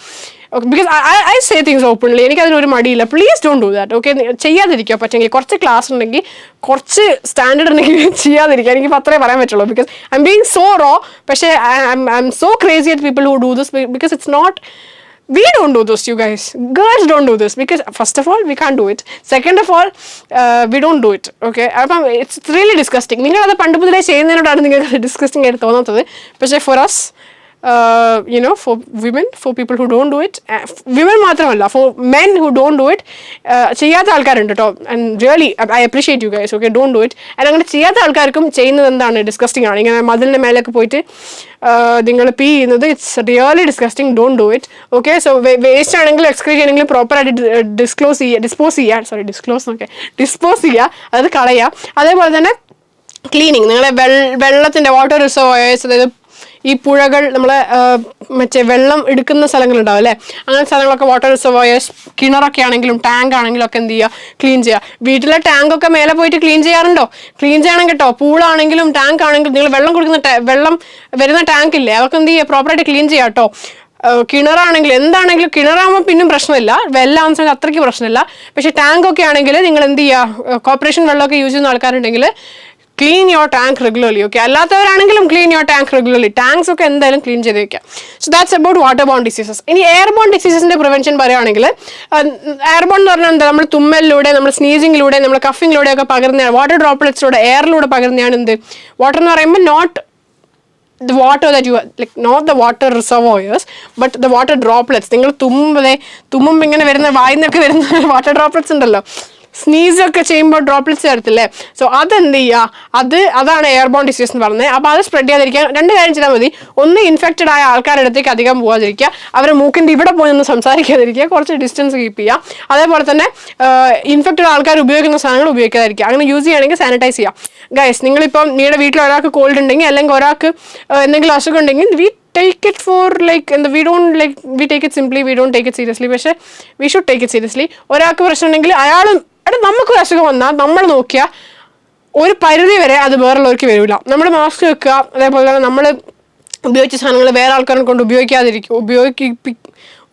Okay, because I say things openly, എനിക്കതിനൊരു മടിയില്ല. Please don't do that. Okay, ചെയ്യാതിരിക്കുക. പറ്റുമെങ്കിൽ കുറച്ച് ക്ലാസ് ഉണ്ടെങ്കിൽ, കുറച്ച് സ്റ്റാൻഡേർഡ് ഉണ്ടെങ്കിൽ ചെയ്യാതിരിക്കുക. എനിക്ക് അത്രേ പറയാൻ പറ്റുള്ളൂ. Because I'm being so raw, പക്ഷേ I'm so crazy at people who do this, because it's not, we don't do this, you guys. Girls don't do this because first of all we can't do it. Second of all, we don't do it. Okay, it's really disgusting. നിങ്ങൾ അത് പണ്ട് മുതലേ ചെയ്യുന്നതിനോടാണ് നിങ്ങൾക്ക് disgusting ആയിട്ട് തോന്നാത്തത്. പക്ഷേ for us, for women, for people who don't do it, women മാത്രമല്ല, for men who don't do it, ചെയ്യാത്ത ആൾക്കാരുണ്ട് കേട്ടോ. And really I appreciate you guys. Okay, don't do it. And അങ്ങനെ ചെയ്യാത്ത ആൾക്കാർക്കും ചെയ്യുന്നത് എന്താണ്, ഡിസ്കസ്റ്റിംഗ് ആണ്. ഇങ്ങനെ മതിലിൻ്റെ മേലൊക്കെ പോയിട്ട് നിങ്ങൾ പീ ചെയ്യുന്നത്, it's really disgusting. Don't do it. Okay, so waste ആണെങ്കിലും എക്സ്ക്രീറ്റ് ആണെങ്കിലും പ്രോപ്പറായിട്ട് ഡിസ്പോസ് ചെയ്യുക, അതായത് കളയുക. അതേപോലെ തന്നെ ക്ലീനിങ്, നിങ്ങളെ വെള്ളത്തിൻ്റെ വാട്ടർ റിസർവോയേഴ്സ്, അതായത് ഈ പുഴകൾ, നമ്മളെ മറ്റേ വെള്ളം എടുക്കുന്ന സ്ഥലങ്ങളുണ്ടാവും അല്ലേ, അങ്ങനെ സ്ഥലങ്ങളൊക്കെ വാട്ടർ റിസർവോയേഴ്സ്, കിണറൊക്കെ ആണെങ്കിലും ടാങ്ക് ആണെങ്കിലും ഒക്കെ എന്ത് ചെയ്യുക, ക്ലീൻ ചെയ്യുക. വീട്ടിലെ ടാങ്കൊക്കെ മേലെ പോയിട്ട് ക്ലീൻ ചെയ്യാറുണ്ടോ? ക്ലീൻ ചെയ്യണം കേട്ടോ. പൂളാണെങ്കിലും ടാങ്ക് ആണെങ്കിലും നിങ്ങൾ വെള്ളം വരുന്ന ടാങ്ക് ഇല്ലേ, അതൊക്കെ എന്ത് ചെയ്യുക, പ്രോപ്പറായിട്ട് ക്ലീൻ ചെയ്യുക കേട്ടോ. കിണറാണെങ്കിലും എന്താണെങ്കിലും കിണറാകുമ്പോൾ പിന്നും പ്രശ്നമില്ല, വെള്ളമാണെന്ന് വെച്ചാൽ അത്രയ്ക്ക് പ്രശ്നമില്ല. പക്ഷേ ടാങ്കൊക്കെ ആണെങ്കിൽ നിങ്ങൾ എന്ത് ചെയ്യുക, കോർപ്പറേഷൻ വെള്ളമൊക്കെ യൂസ് ചെയ്യുന്ന ആൾക്കാരുണ്ടെങ്കിൽ clean your tank regularly. Okay, അല്ലാത്തവരാണെങ്കിലും clean your tank regularly. Tanks ഒക്കെ എന്തായാലും ക്ലീൻ ചെയ്ത് വെക്കാം. So that's about water borne diseases. ഇനി എയർ ബോൺ ഡിസീസസിന്റെ പ്രിവെൻഷൻ പറയുകയാണെങ്കിൽ, എയർ ബോൺ എന്ന് പറഞ്ഞാൽ എന്താ, നമ്മൾ തുമ്മലിലൂടെ, നമ്മൾ സ്നീസിങ്ങിലൂടെ, നമ്മൾ കഫിങ്ങിലൂടെ ഒക്കെ പകരുന്നതാണ്. വാട്ടർ ഡ്രോപ്ലെറ്റ്സിലൂടെ, എയറിലൂടെ പകരുന്നതാണ് എന്ത് വാട്ടർ എന്ന് പറയുമ്പോൾ not the water that you like, not the water reservoirs but the water droplets. നിങ്ങൾ തുമ്മുമ്പോൾ ഇങ്ങനെ വരുന്ന വായിന്നൊക്കെ വരുന്ന വാട്ടർ ഡ്രോപ്ലെറ്റ്സ് ഉണ്ടല്ലോ, സ്നീസൊക്കെ ചെയ്യുമ്പോൾ ഡ്രോപ്ലെറ്റ്സ് വരത്തില്ലേ. സോ അതെന്ത് ചെയ്യുക, അതാണ് എയർബോൺ ഡിസീസ് എന്ന് പറയുന്നത്. അപ്പോൾ അത് സ്പ്രെഡ് ചെയ്യാതിരിക്കാൻ 2 കാര്യം ചെയ്താൽ മതി. ഒന്ന്, ഇൻഫെക്റ്റഡ് ആയ ആൾക്കാരുടെ അടുത്തേക്ക് അധികം പോകാതിരിക്കുക, അവരെ മൂക്കിൻ്റെ ഇവിടെ പോയി ഒന്ന് സംസാരിക്കാതിരിക്കുക, കുറച്ച് ഡിസ്റ്റൻസ് കീപ്പ് ചെയ്യുക. അതേപോലെ തന്നെ ഇൻഫെക്റ്റഡ് ആൾക്കാർ ഉപയോഗിക്കുന്ന സാധനങ്ങൾ ഉപയോഗിക്കാതിരിക്കുക. അങ്ങനെ യൂസ് ചെയ്യുകയാണെങ്കിൽ സാനിറ്റൈസ് ചെയ്യുക. ഗൈസ്, നിങ്ങളിപ്പം നിങ്ങളുടെ വീട്ടിൽ ഒരാൾക്ക് കോൾഡ് ഉണ്ടെങ്കിൽ അല്ലെങ്കിൽ ഒരാൾക്ക് എന്തെങ്കിലും അസുഖം ഉണ്ടെങ്കിൽ take it for like, and we take it simply, we don't take it seriously. പക്ഷേ we should take it seriously. ഒരാൾക്ക് പ്രശ്നം ഉണ്ടെങ്കിൽ നമുക്കൊരു അസുഖം വന്നാൽ നമ്മൾ നോക്കിയാൽ ഒരു പരിധി വരെ അത് വേറുള്ളവർക്ക് വരില്ല. നമ്മൾ മാസ്ക് വെക്കുക, അതേപോലെ തന്നെ നമ്മൾ ഉപയോഗിച്ച സാധനങ്ങൾ വേറെ ആൾക്കാരെ കൊണ്ട്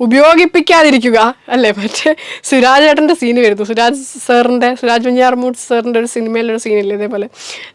ഉപയോഗിപ്പിക്കാതിരിക്കുക അല്ലേ. മറ്റേ സുരാജ് ഏട്ടൻ്റെ സീന് വരുന്നു, സുരാജ് വെഞ്ഞാറമൂട് സാറിൻ്റെ ഒരു സിനിമയിലൊരു സീനില്ലേ ഇതേപോലെ,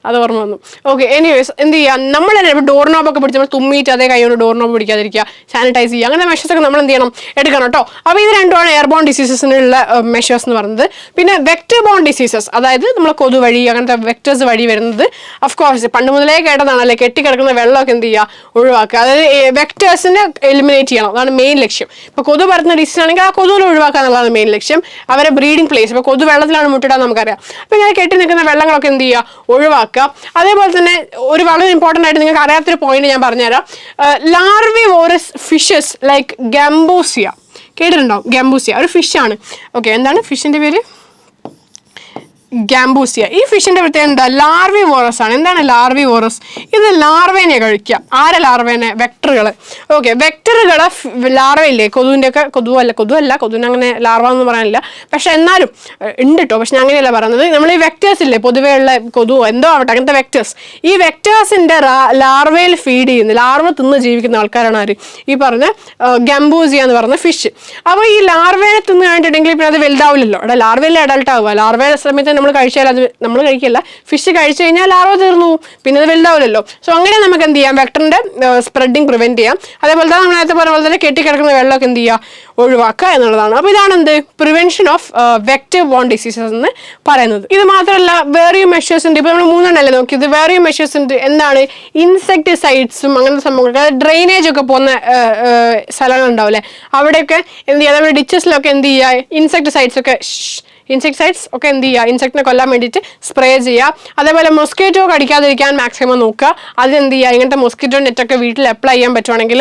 അത് ഓർമ്മ വന്നു. ഓക്കെ, എനിവേസ് എന്ത് ചെയ്യുക, നമ്മൾ തന്നെ ഇപ്പോൾ ഡോർ നോബൊക്കെ പിടിച്ച് നമ്മൾ തുമ്മിയിട്ട് അതേ കൈകൊണ്ട് ഡോർ നോബ് പിടിക്കാതിരിക്കുക, സാനിറ്റൈസ് ചെയ്യുക, അങ്ങനെ മെഷേഴ്സൊക്കെ നമ്മൾ എന്ത് ചെയ്യണം, എടുക്കണം കേട്ടോ. അപ്പോൾ ഇത് രണ്ടുമാണ് എയർബോൺ ഡിസീസസിനുള്ള മെഷേഴ്സ് എന്ന് പറയുന്നത്. പിന്നെ വെക്ടർ ബോൺ ഡിസീസസ്, അതായത് നമ്മൾ കൊതു വഴി അങ്ങനത്തെ വെക്ടേഴ്സ് വഴി വരുന്നത്, ഓഫ്കോഴ്സ് പണ്ട് മുതലേ കേട്ടതാണല്ലേ, കെട്ടിക്കിടക്കുന്ന വെള്ളമൊക്കെ എന്ത് ചെയ്യുക, ഒഴിവാക്കുക. അതായത് വെക്ടേഴ്സിനെ എലിമിനേറ്റ് ചെയ്യണം, അതാണ് മെയിൻ ലക്ഷ്യം. ഇപ്പോൾ കൊതു പരത്തുന്ന ഡിസീസ് ആണെങ്കിൽ ആ കൊതുവിനെ ഒഴിവാക്കുക എന്നുള്ളതാണ് മെയിൻ ലക്ഷ്യം. അവരെ ബ്രീഡിംഗ് പ്ലേസ്, ഇപ്പോൾ കൊതു വെള്ളത്തിലാണ് മുട്ടിടാൻ നമുക്കറിയാം. അപ്പോൾ ഇങ്ങനെ കെട്ടി നിൽക്കുന്ന വെള്ളങ്ങളൊക്കെ എന്ത് ചെയ്യുക, ഒഴിവാക്കുക. അതേപോലെ തന്നെ ഒരു വളരെ ഇമ്പോർട്ടൻ്റ് ആയിട്ട് നിങ്ങൾക്ക് അറിയാത്തൊരു പോയിന്റ് ഞാൻ പറഞ്ഞുതരാം. ലാർവിവോറസ് ഫിഷസ് ലൈക്ക് ഗംബൂസിയ കേട്ടിട്ടുണ്ടാവും. ഗംബൂസിയ ഒരു ഫിഷാണ്. ഓക്കെ, എന്താണ് ഫിഷിൻ്റെ പേര്? ഗാംബൂസിയ. ഈ ഫിഷിന്റെ പ്രത്യേകത എന്താ, ലാർവിവോറസ് ആണ്. എന്താണ് ലാർവിവോറസ്? ഇത് ലാർവേനെ കഴിക്കുക. ആരെ ലാർവേനെ? വെക്ടറുകൾ. ഓക്കെ, വെക്ടറുകളെ ലാർവയില്ലേ, കൊതുവിന് അങ്ങനെ ലാർവ എന്ന് പറയാനില്ല, പക്ഷെ എന്നാലും ഉണ്ട് കേട്ടോ. പക്ഷെ ഞാൻ അങ്ങനെയല്ല പറയുന്നത്, നമ്മൾ ഈ വെക്ടേഴ്സ് ഇല്ലേ, പൊതുവേ ഉള്ള കൊതു എന്തോ ആവട്ടെ, അങ്ങനത്തെ വെക്ടേഴ്സ്, ഈ വെക്ടേഴ്സിന്റെ ലാർവയിൽ ഫീഡ് ചെയ്യുന്ന, ലാർവ തിന്ന് ജീവിക്കുന്ന ആൾക്കാരാണ് ആര്, ഈ പറഞ്ഞ ഗംബൂസിയ എന്ന് പറയുന്ന ഫിഷ്. അപ്പോൾ ഈ ലാർവേനെ തിന്ന് കഴിഞ്ഞിട്ടുണ്ടെങ്കിൽ പിന്നെ അത് വലുതാവില്ലല്ലോ. അവിടെ ലാർവയിൽ അഡൾട്ട് ആവുക. ലാർവയുടെ സമയത്ത് നമ്മൾ കഴിച്ചാൽ അത് നമ്മൾ കഴിക്കില്ല, ഫിഷ് കഴിച്ചു കഴിഞ്ഞാൽ ലാർവ തീർന്നു, പിന്നെ അത് വലുതാവില്ലല്ലോ. സോ അങ്ങനെ നമുക്ക് എന്ത് ചെയ്യാം, വെക്ടറിന്റെ സ്പ്രെഡിങ് പ്രിവെന്റ് ചെയ്യാം. അതേപോലെ തന്നെ നമ്മൾ നേരത്തെ പറഞ്ഞ പോലെ തന്നെ കെട്ടിക്കിടക്കുന്ന വെള്ളമൊക്കെ എന്ത് ചെയ്യുക, ഒഴിവാക്കുക എന്നുള്ളതാണ്. അപ്പോൾ ഇതാണ് എന്ത് prevention of vector bone diseases എന്ന് പറയുന്നത്. ഇത് മാത്രമല്ല വേറെയും മെഷേഴ്സ് ഉണ്ട്. ഇപ്പോൾ നമ്മൾ 3 എണ്ണല്ലേ നോക്കിയത്, വേറെയും മെഷേഴ്സ് ഉണ്ട്. എന്താണ്? ഇൻസെക്ടിസൈഡ്സും അങ്ങനത്തെ സംഭവങ്ങൾ, ഡ്രെയിനേജ് ഒക്കെ പോകുന്ന സ്ഥലങ്ങൾ ഉണ്ടാവില്ലേ, അവിടെയൊക്കെ എന്ത് ചെയ്യുക, നമ്മുടെ ഡിച്ചസിലൊക്കെ എന്ത് ചെയ്യുക, ഇൻസെക്ടിസൈഡ്സ് ഒക്കെ എന്ത് ചെയ്യുക, ഇൻസെക്റ്റിനെ കൊല്ലാൻ വേണ്ടിയിട്ട് സ്പ്രേ ചെയ്യുക. അതേപോലെ മൊസ്കിറ്റോ കടിക്കാതിരിക്കാൻ മാക്സിമം നോക്കുക. അതിനെന്ത് ചെയ്യുക, ഇങ്ങനത്തെ മൊസ്കിറ്റോ നെറ്റൊക്കെ വീട്ടിൽ അപ്ലൈ ചെയ്യാൻ പറ്റുവാണെങ്കിൽ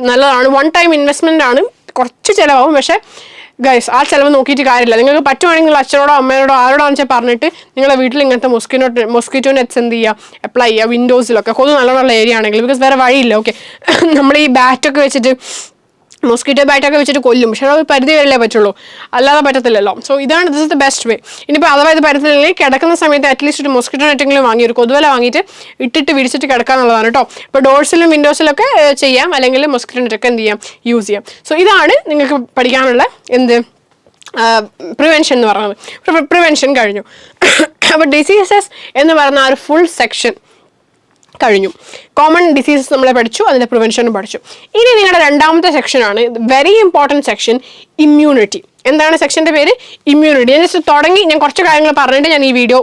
നല്ലതാണ്. 1 ടൈം ഇൻവെസ്റ്റ്മെൻ്റ് ആണ്, കുറച്ച് ചിലവാകും. പക്ഷേ ഗൈസ്, ആ ചിലവ് നോക്കിയിട്ട് കാര്യമില്ല. നിങ്ങൾക്ക് പറ്റുവാണെങ്കിൽ അച്ഛനോടോ അമ്മയോടോ ആരോടാണെന്ന് വെച്ചാൽ പറഞ്ഞിട്ട് നിങ്ങളുടെ വീട്ടിൽ ഇങ്ങനത്തെ മൊസ്കിറ്റോ നെറ്റ്സ് എന്ത് ചെയ്യുക, അപ്ലൈ ചെയ്യുക വിൻഡോസിലൊക്കെ. കൊതു നല്ലോണമുള്ള ഏരിയ ആണെങ്കിൽ, ബിക്കോസ് വേറെ വഴിയില്ല. ഓക്കെ, നമ്മൾ ഈ ബാറ്റൊക്കെ വെച്ചിട്ട് മൊസ്കിറ്റോ ബാറ്റൊക്കെ വെച്ചിട്ട് കൊല്ലും, പക്ഷേ അത് പരിധി വരല്ലേ പറ്റുള്ളൂ, അല്ലാതെ പറ്റത്തില്ലല്ലോ. So this is the best way. ഇനിയിപ്പോൾ അഥവാ ഇത് പറ്റത്തില്ലെങ്കിൽ കിടക്കുന്ന സമയത്ത് അറ്റ്ലീസ്റ്റ് ഒരു മൊസ്കിറ്റോ നെറ്റെങ്കിലും വാങ്ങി, ഒരു കൊതുവല വാങ്ങിയിട്ട് ഇട്ടിട്ട് വിരിച്ചിട്ട് കിടക്കാന്നുള്ളതാണ് കേട്ടോ. ഇപ്പോൾ ഡോർസിലും വിൻഡോസിലൊക്കെ ചെയ്യാം, അല്ലെങ്കിൽ മൊസ്കിറ്റോ നെറ്റൊക്കെ എന്ത് ചെയ്യാം, യൂസ് ചെയ്യാം. സോ ഇതാണ് നിങ്ങൾക്ക് പഠിക്കാനുള്ള പ്രിവെൻഷൻ എന്ന് പറയുന്നത്. പ്രിവെൻഷൻ കഴിഞ്ഞു. അപ്പോൾ ഡിസീസസ് എന്ന് പറയുന്ന ആ ഒരു ഫുൾ സെക്ഷൻ കഴിഞ്ഞു. കോമൺ ഡിസീസസ് നമ്മളെ പഠിച്ചു, അതിൻ്റെ പ്രിവെൻഷനും പഠിച്ചു. ഇനി നിങ്ങളുടെ രണ്ടാമത്തെ സെക്ഷനാണ് വെരി ഇമ്പോർട്ടൻറ്റ് സെക്ഷൻ, ഇമ്മ്യൂണിറ്റി. എന്താണ് സെക്ഷൻ്റെ പേര്? ഇമ്മ്യൂണിറ്റി. ഞാൻ ജസ്റ്റ് തുടങ്ങി, ഞാൻ കുറച്ച് കാര്യങ്ങൾ പറഞ്ഞിട്ട് ഞാൻ ഈ video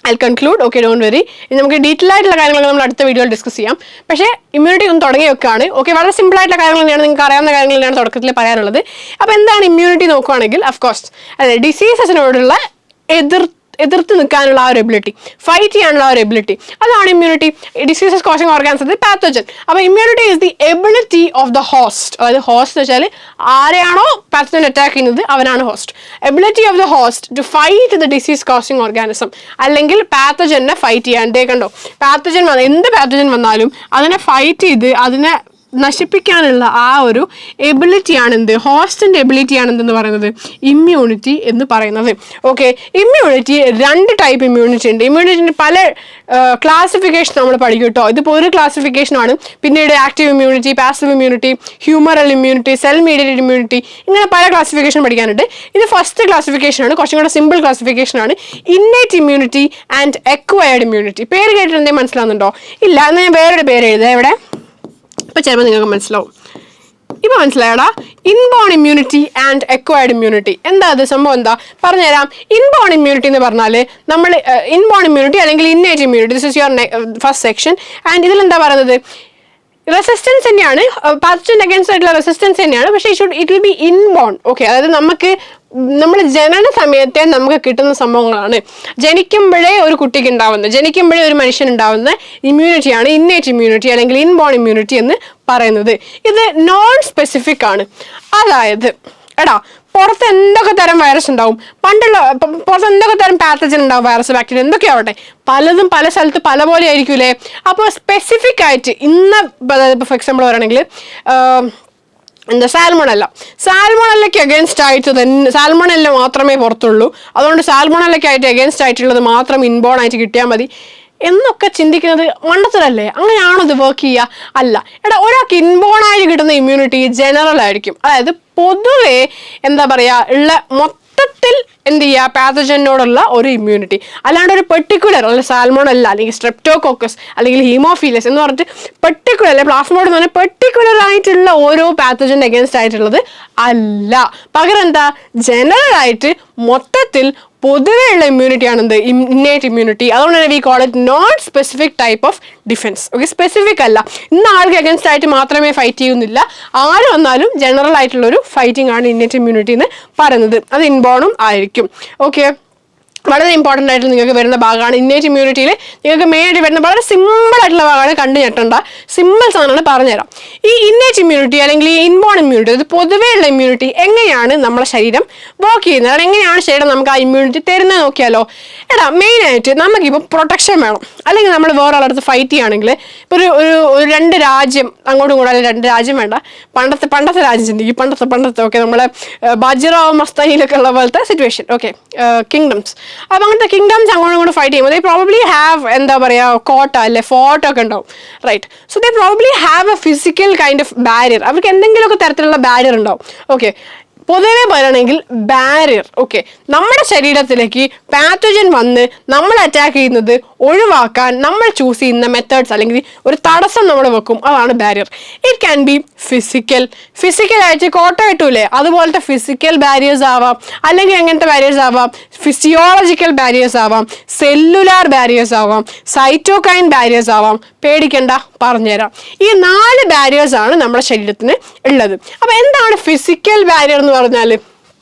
I'll conclude. Okay, don't worry. നമുക്ക് ഡീറ്റെയിൽ ആയിട്ടുള്ള കാര്യങ്ങളൊക്കെ നമ്മൾ അടുത്ത വീഡിയോയിൽ ഡിസ്കസ് ചെയ്യാം. പക്ഷേ ഇമ്മ്യൂണിറ്റി ഒന്ന് തുടങ്ങി വെക്കുകയാണ്. ഓക്കെ, വളരെ സിമ്പിൾ ആയിട്ടുള്ള കാര്യങ്ങൾ തന്നെയാണ്, നിങ്ങൾക്ക് അറിയാവുന്ന കാര്യങ്ങൾ തന്നെയാണ് തുടക്കത്തിൽ പറയാനുള്ളത്. അപ്പോൾ എന്താണ് ഇമ്മ്യൂണിറ്റി നോക്കുകയാണെങ്കിൽ, അഫ്കോഴ്സ് അതെ, ഡിസീസസിനോടുള്ള എതിർത്ത് നിൽക്കാനുള്ള ആ ഒരു എബിലിറ്റി, ഫൈറ്റ് ചെയ്യാനുള്ള ആ ഒരു എബിലിറ്റി, അതാണ് immunity. Diseases causing organism pathogen. അപ്പോൾ immunity is the ability of the host. അതായത് ഹോസ്റ്റ് എന്ന് വെച്ചാൽ ആരെയാണോ പാത്തോജൻ അറ്റാക്ക് ചെയ്യുന്നത് അവനാണ് host. Ability of the host to fight the disease causing organism, അല്ലെങ്കിൽ പാത്തോജനെ ഫൈറ്റ് ചെയ്യാൻ. കണ്ടോ, പാത്തോജൻ എന്ത് പാത്തോജൻ വന്നാലും അതിനെ ഫൈറ്റ് ചെയ്ത് അതിനെ നശിപ്പിക്കാനുള്ള ആ ഒരു എബിലിറ്റിയാണ് ഹോസ്റ്റിന്റെ എബിലിറ്റിയാണ് എന്തെന്ന് പറയുന്നത്, ഇമ്മ്യൂണിറ്റി എന്ന് പറയുന്നത്. ഓക്കെ, ഇമ്മ്യൂണിറ്റി 2 ടൈപ്പ് ഇമ്മ്യൂണിറ്റി ഉണ്ട്. ഇമ്മ്യൂണിറ്റിന്റെ പല ക്ലാസിഫിക്കേഷൻ നമ്മൾ പഠിക്കും കേട്ടോ. ഇതിപ്പോൾ ഒരു ക്ലാസിഫിക്കേഷനാണ്. പിന്നീട് active immunity, passive immunity, humoral immunity, cell mediated immunity, ഇങ്ങനെ പല ക്ലാസിഫിക്കേഷൻ പഠിക്കാനുണ്ട്. ഇത് ഫസ്റ്റ് ക്ലാസിഫിക്കേഷനാണ്, കുറച്ചും കൂടെ സിമ്പിൾ ക്ലാസിഫിക്കേഷനാണ്. Innate immunity and acquired immunity. പേര് കേട്ടിട്ട് എന്തെങ്കിലും മനസ്സിലാവുന്നുണ്ടോ? ഇല്ല, എന്നാൽ ഞാൻ വേറൊരു പേര് എഴുതാം ഇവിടെ. ഇപ്പം ചിലപ്പോൾ നിങ്ങൾക്ക് മനസ്സിലാവും. ഇപ്പം മനസ്സിലായടാ, inborn immunity and acquired immunity. എന്താ അത് സംഭവം? എന്താ പറഞ്ഞുതരാം. ഇൻബോൺ ഇമ്മ്യൂണിറ്റി എന്ന് പറഞ്ഞാൽ നമ്മൾ ഇൻബോൺ ഇമ്മ്യൂണിറ്റി അല്ലെങ്കിൽ innate immunity, this is your first section. And ഇതിലെന്താ പറയുന്നത്, റെസിസ്റ്റൻസ് തന്നെയാണ്, പാത്തജൻ അഗൈൻസ്റ്റ് ആയിട്ടുള്ള റെസിസ്റ്റൻസ് തന്നെയാണ്, പക്ഷേ it will be inborn. Okay, അതായത് നമ്മൾ ജനന സമയത്തെ നമുക്ക് കിട്ടുന്ന സംഭവങ്ങളാണ്. ജനിക്കുമ്പോഴേ ഒരു കുട്ടിക്ക് ഉണ്ടാവുന്നത്, ജനിക്കുമ്പോഴേ ഒരു മനുഷ്യൻ ഉണ്ടാവുന്ന ഇമ്മ്യൂണിറ്റിയാണ് ഇന്നേറ്റ് ഇമ്മ്യൂണിറ്റി അല്ലെങ്കിൽ ഇൻബോൺ ഇമ്മ്യൂണിറ്റി എന്ന് പറയുന്നത്. ഇത് നോൺ സ്പെസിഫിക് ആണ്. അതായത് എടാ, പുറത്ത് എന്തൊക്കെ തരം വൈറസ് ഉണ്ടാവും, പുറത്ത് എന്തൊക്കെ തരം പാത്തജൻ ഉണ്ടാവും, വൈറസ്, ബാക്ടീരിയ, എന്തൊക്കെ ആവട്ടെ, പലതും പല സ്ഥലത്ത് പല പോലെ ആയിരിക്കൂലേ. അപ്പോൾ സ്പെസിഫിക് ആയിട്ട് ഫോർ എക്സാമ്പിൾ പറയുകയാണെങ്കിൽ സാൽമോണല്ലയ്ക്ക് അഗേൻസ്റ്റ് ആയിട്ട് തന്നെ സാൽമോണല്ല മാത്രമേ പുറത്തുള്ളൂ, അതുകൊണ്ട് സാൽമോണല്ലയ്ക്കായിട്ട് അഗേൻസ്റ്റ് ആയിട്ടുള്ളത് മാത്രം ഇൻബോൺ ആയിട്ട് കിട്ടിയാൽ മതി എന്നൊക്കെ ചിന്തിക്കുന്നത് മണ്ടത്തരല്ലേ? അങ്ങനെയാണോ ഇത് വർക്ക് ചെയ്യുക? അല്ല. എടാ, ഒരാൾക്ക് ഇൻബോണായിട്ട് കിട്ടുന്ന ഇമ്മ്യൂണിറ്റി ജനറൽ ആയിരിക്കും. അതായത് പൊതുവെ എന്താ പറയുക ഉള്ള മൊത്തത്തിൽ എന്ത് ചെയ്യുക, പാത്തജനോടുള്ള ഒരു ഇമ്മ്യൂണിറ്റി. അല്ലാണ്ട് ഒരു പെർട്ടിക്കുലർ അല്ലെങ്കിൽ സാൽമോണല്ല അല്ലെങ്കിൽ സ്ട്രെപ്റ്റോകോക്കസ് അല്ലെങ്കിൽ ഹീമോഫീലസ് എന്ന് പറഞ്ഞിട്ട് പെർട്ടിക്കുലർ അല്ലെ പ്ലാസ്മോഡ് എന്ന് പറഞ്ഞാൽ പെർട്ടിക്കുലർ ആയിട്ടുള്ള ഓരോ പാത്തജൻ അഗേൻസ്റ്റ് ആയിട്ടുള്ളത് അല്ല. പകരം എന്താ, ജനറൽ ആയിട്ട് മൊത്തത്തിൽ പൊതുവെയുള്ള ഇമ്മ്യൂണിറ്റിയാണ് എന്ത്, ഇന്നേറ്റ് ഇമ്മ്യൂണിറ്റി. അതുകൊണ്ട് തന്നെ we call it non specific type of defence. Okay, specific അല്ല, ഇന്ന ആൾക്ക് അഗൻസ്റ്റ് ആയിട്ട് മാത്രമേ ഫൈറ്റ് ചെയ്യുന്നില്ല, ആര് വന്നാലും ജനറൽ ആയിട്ടുള്ളൊരു ഫൈറ്റിംഗ് ആണ് ഇന്നേറ്റ് ഇമ്മ്യൂണിറ്റി എന്ന് പറയുന്നത്. അത് ഇൻബോണും ആയിരിക്കും. ഓക്കെ, വളരെ ഇമ്പോർട്ടൻ്റ് ആയിട്ട് നിങ്ങൾക്ക് വരുന്ന ഭാഗമാണ് ഇന്നേറ്റ് ഇമ്മ്യൂണിറ്റിയിൽ. നിങ്ങൾക്ക് മെയിൻ ആയിട്ട് വരുന്ന വളരെ സിമ്പിൾ ആയിട്ടുള്ള ഭാഗമാണ്, കണ്ടു ഞെട്ടണ്ട, സിമ്പിൾ സാധനങ്ങൾ പറഞ്ഞുതരാം. ഈ ഇന്നേറ്റ് ഇമ്മ്യൂണിറ്റി അല്ലെങ്കിൽ ഈ ഇൻബോൺ ഇമ്മ്യൂണിറ്റി, അത് പൊതുവെയുള്ള ഇമ്മ്യൂണിറ്റി എങ്ങനെയാണ് നമ്മുടെ ശരീരം വർക്ക് ചെയ്യുന്നത്, അതാണ് എങ്ങനെയാണ് ശരീരം നമുക്ക് ആ ഇമ്മ്യൂണിറ്റി തരുന്നത് നോക്കിയാലോ. എടാ, മെയിനായിട്ട് നമുക്കിപ്പോൾ പ്രൊട്ടക്ഷൻ വേണം, അല്ലെങ്കിൽ നമ്മൾ വേറെ ആളടുത്ത് ഫൈറ്റ് ചെയ്യുകയാണെങ്കിൽ ഇപ്പോൾ ഒരു 2 രാജ്യം അങ്ങോട്ടും കൂടെ, അല്ലെങ്കിൽ 2 രാജ്യം വേണ്ട, പണ്ടത്തെ രാജ്യം ചിന്തിക്കും, പണ്ടത്തെ ഓക്കെ, നമ്മളെ ബജ്റാവ് മസ്താനിയിലൊക്കെ ഉള്ള പോലത്തെ സിറ്റുവേഷൻ. Okay, kingdoms. അപ്പോൾ അങ്ങനത്തെ കിങ്ഡംസ് അങ്ങോട്ടും കൂടെ ഫൈറ്റ് ചെയ്യുമ്പോൾ ദേ പ്രോബബ്ലി ഹാവ് എന്താ പറയുക, കോട്ട അല്ലെ ഫോർട്ട് ഒക്കെ ഉണ്ടാവും, right. So they probably have a physical kind of barrier. അവർക്ക് എന്തെങ്കിലുമൊക്കെ തരത്തിലുള്ള ബാരിയർ ഉണ്ടാവും. ഓക്കെ, പൊതുവെ പറയുകയാണെങ്കിൽ ബാരിയർ. ഓക്കെ, നമ്മുടെ ശരീരത്തിലേക്ക് പാത്തജൻ വന്ന് നമ്മൾ അറ്റാക്ക് ചെയ്യുന്നത് ഒഴിവാക്കാൻ നമ്മൾ ചൂസ് ചെയ്യുന്ന മെത്തേഡ്സ് അല്ലെങ്കിൽ ഒരു തടസ്സം നമ്മൾ വെക്കും, അതാണ് ബാരിയർ. ഇറ്റ് ക്യാൻ ബി ഫിസിക്കലായിട്ട് കോട്ട കിട്ടൂലേ, അതുപോലത്തെ ഫിസിക്കൽ ബാരിയേഴ്സ് ആവാം, അല്ലെങ്കിൽ എങ്ങനത്തെ ബാരിയേഴ്സ് ആവാം, ഫിസിയോളജിക്കൽ ബാരിയേഴ്സ് ആവാം, സെല്ലുലാർ ബാരിയേഴ്സ് ആവാം, സൈറ്റോകൈൻ ബാരിയേഴ്സ് ആവാം. പേടിക്കണ്ട, പറഞ്ഞുതരാം. ഈ 4 ബാരിയേഴ്സ് ആണ് നമ്മുടെ ശരീരത്തിന് ഉള്ളത്. അപ്പോൾ എന്താണ് ഫിസിക്കൽ ബാരിയർ എന്ന് പറഞ്ഞാൽ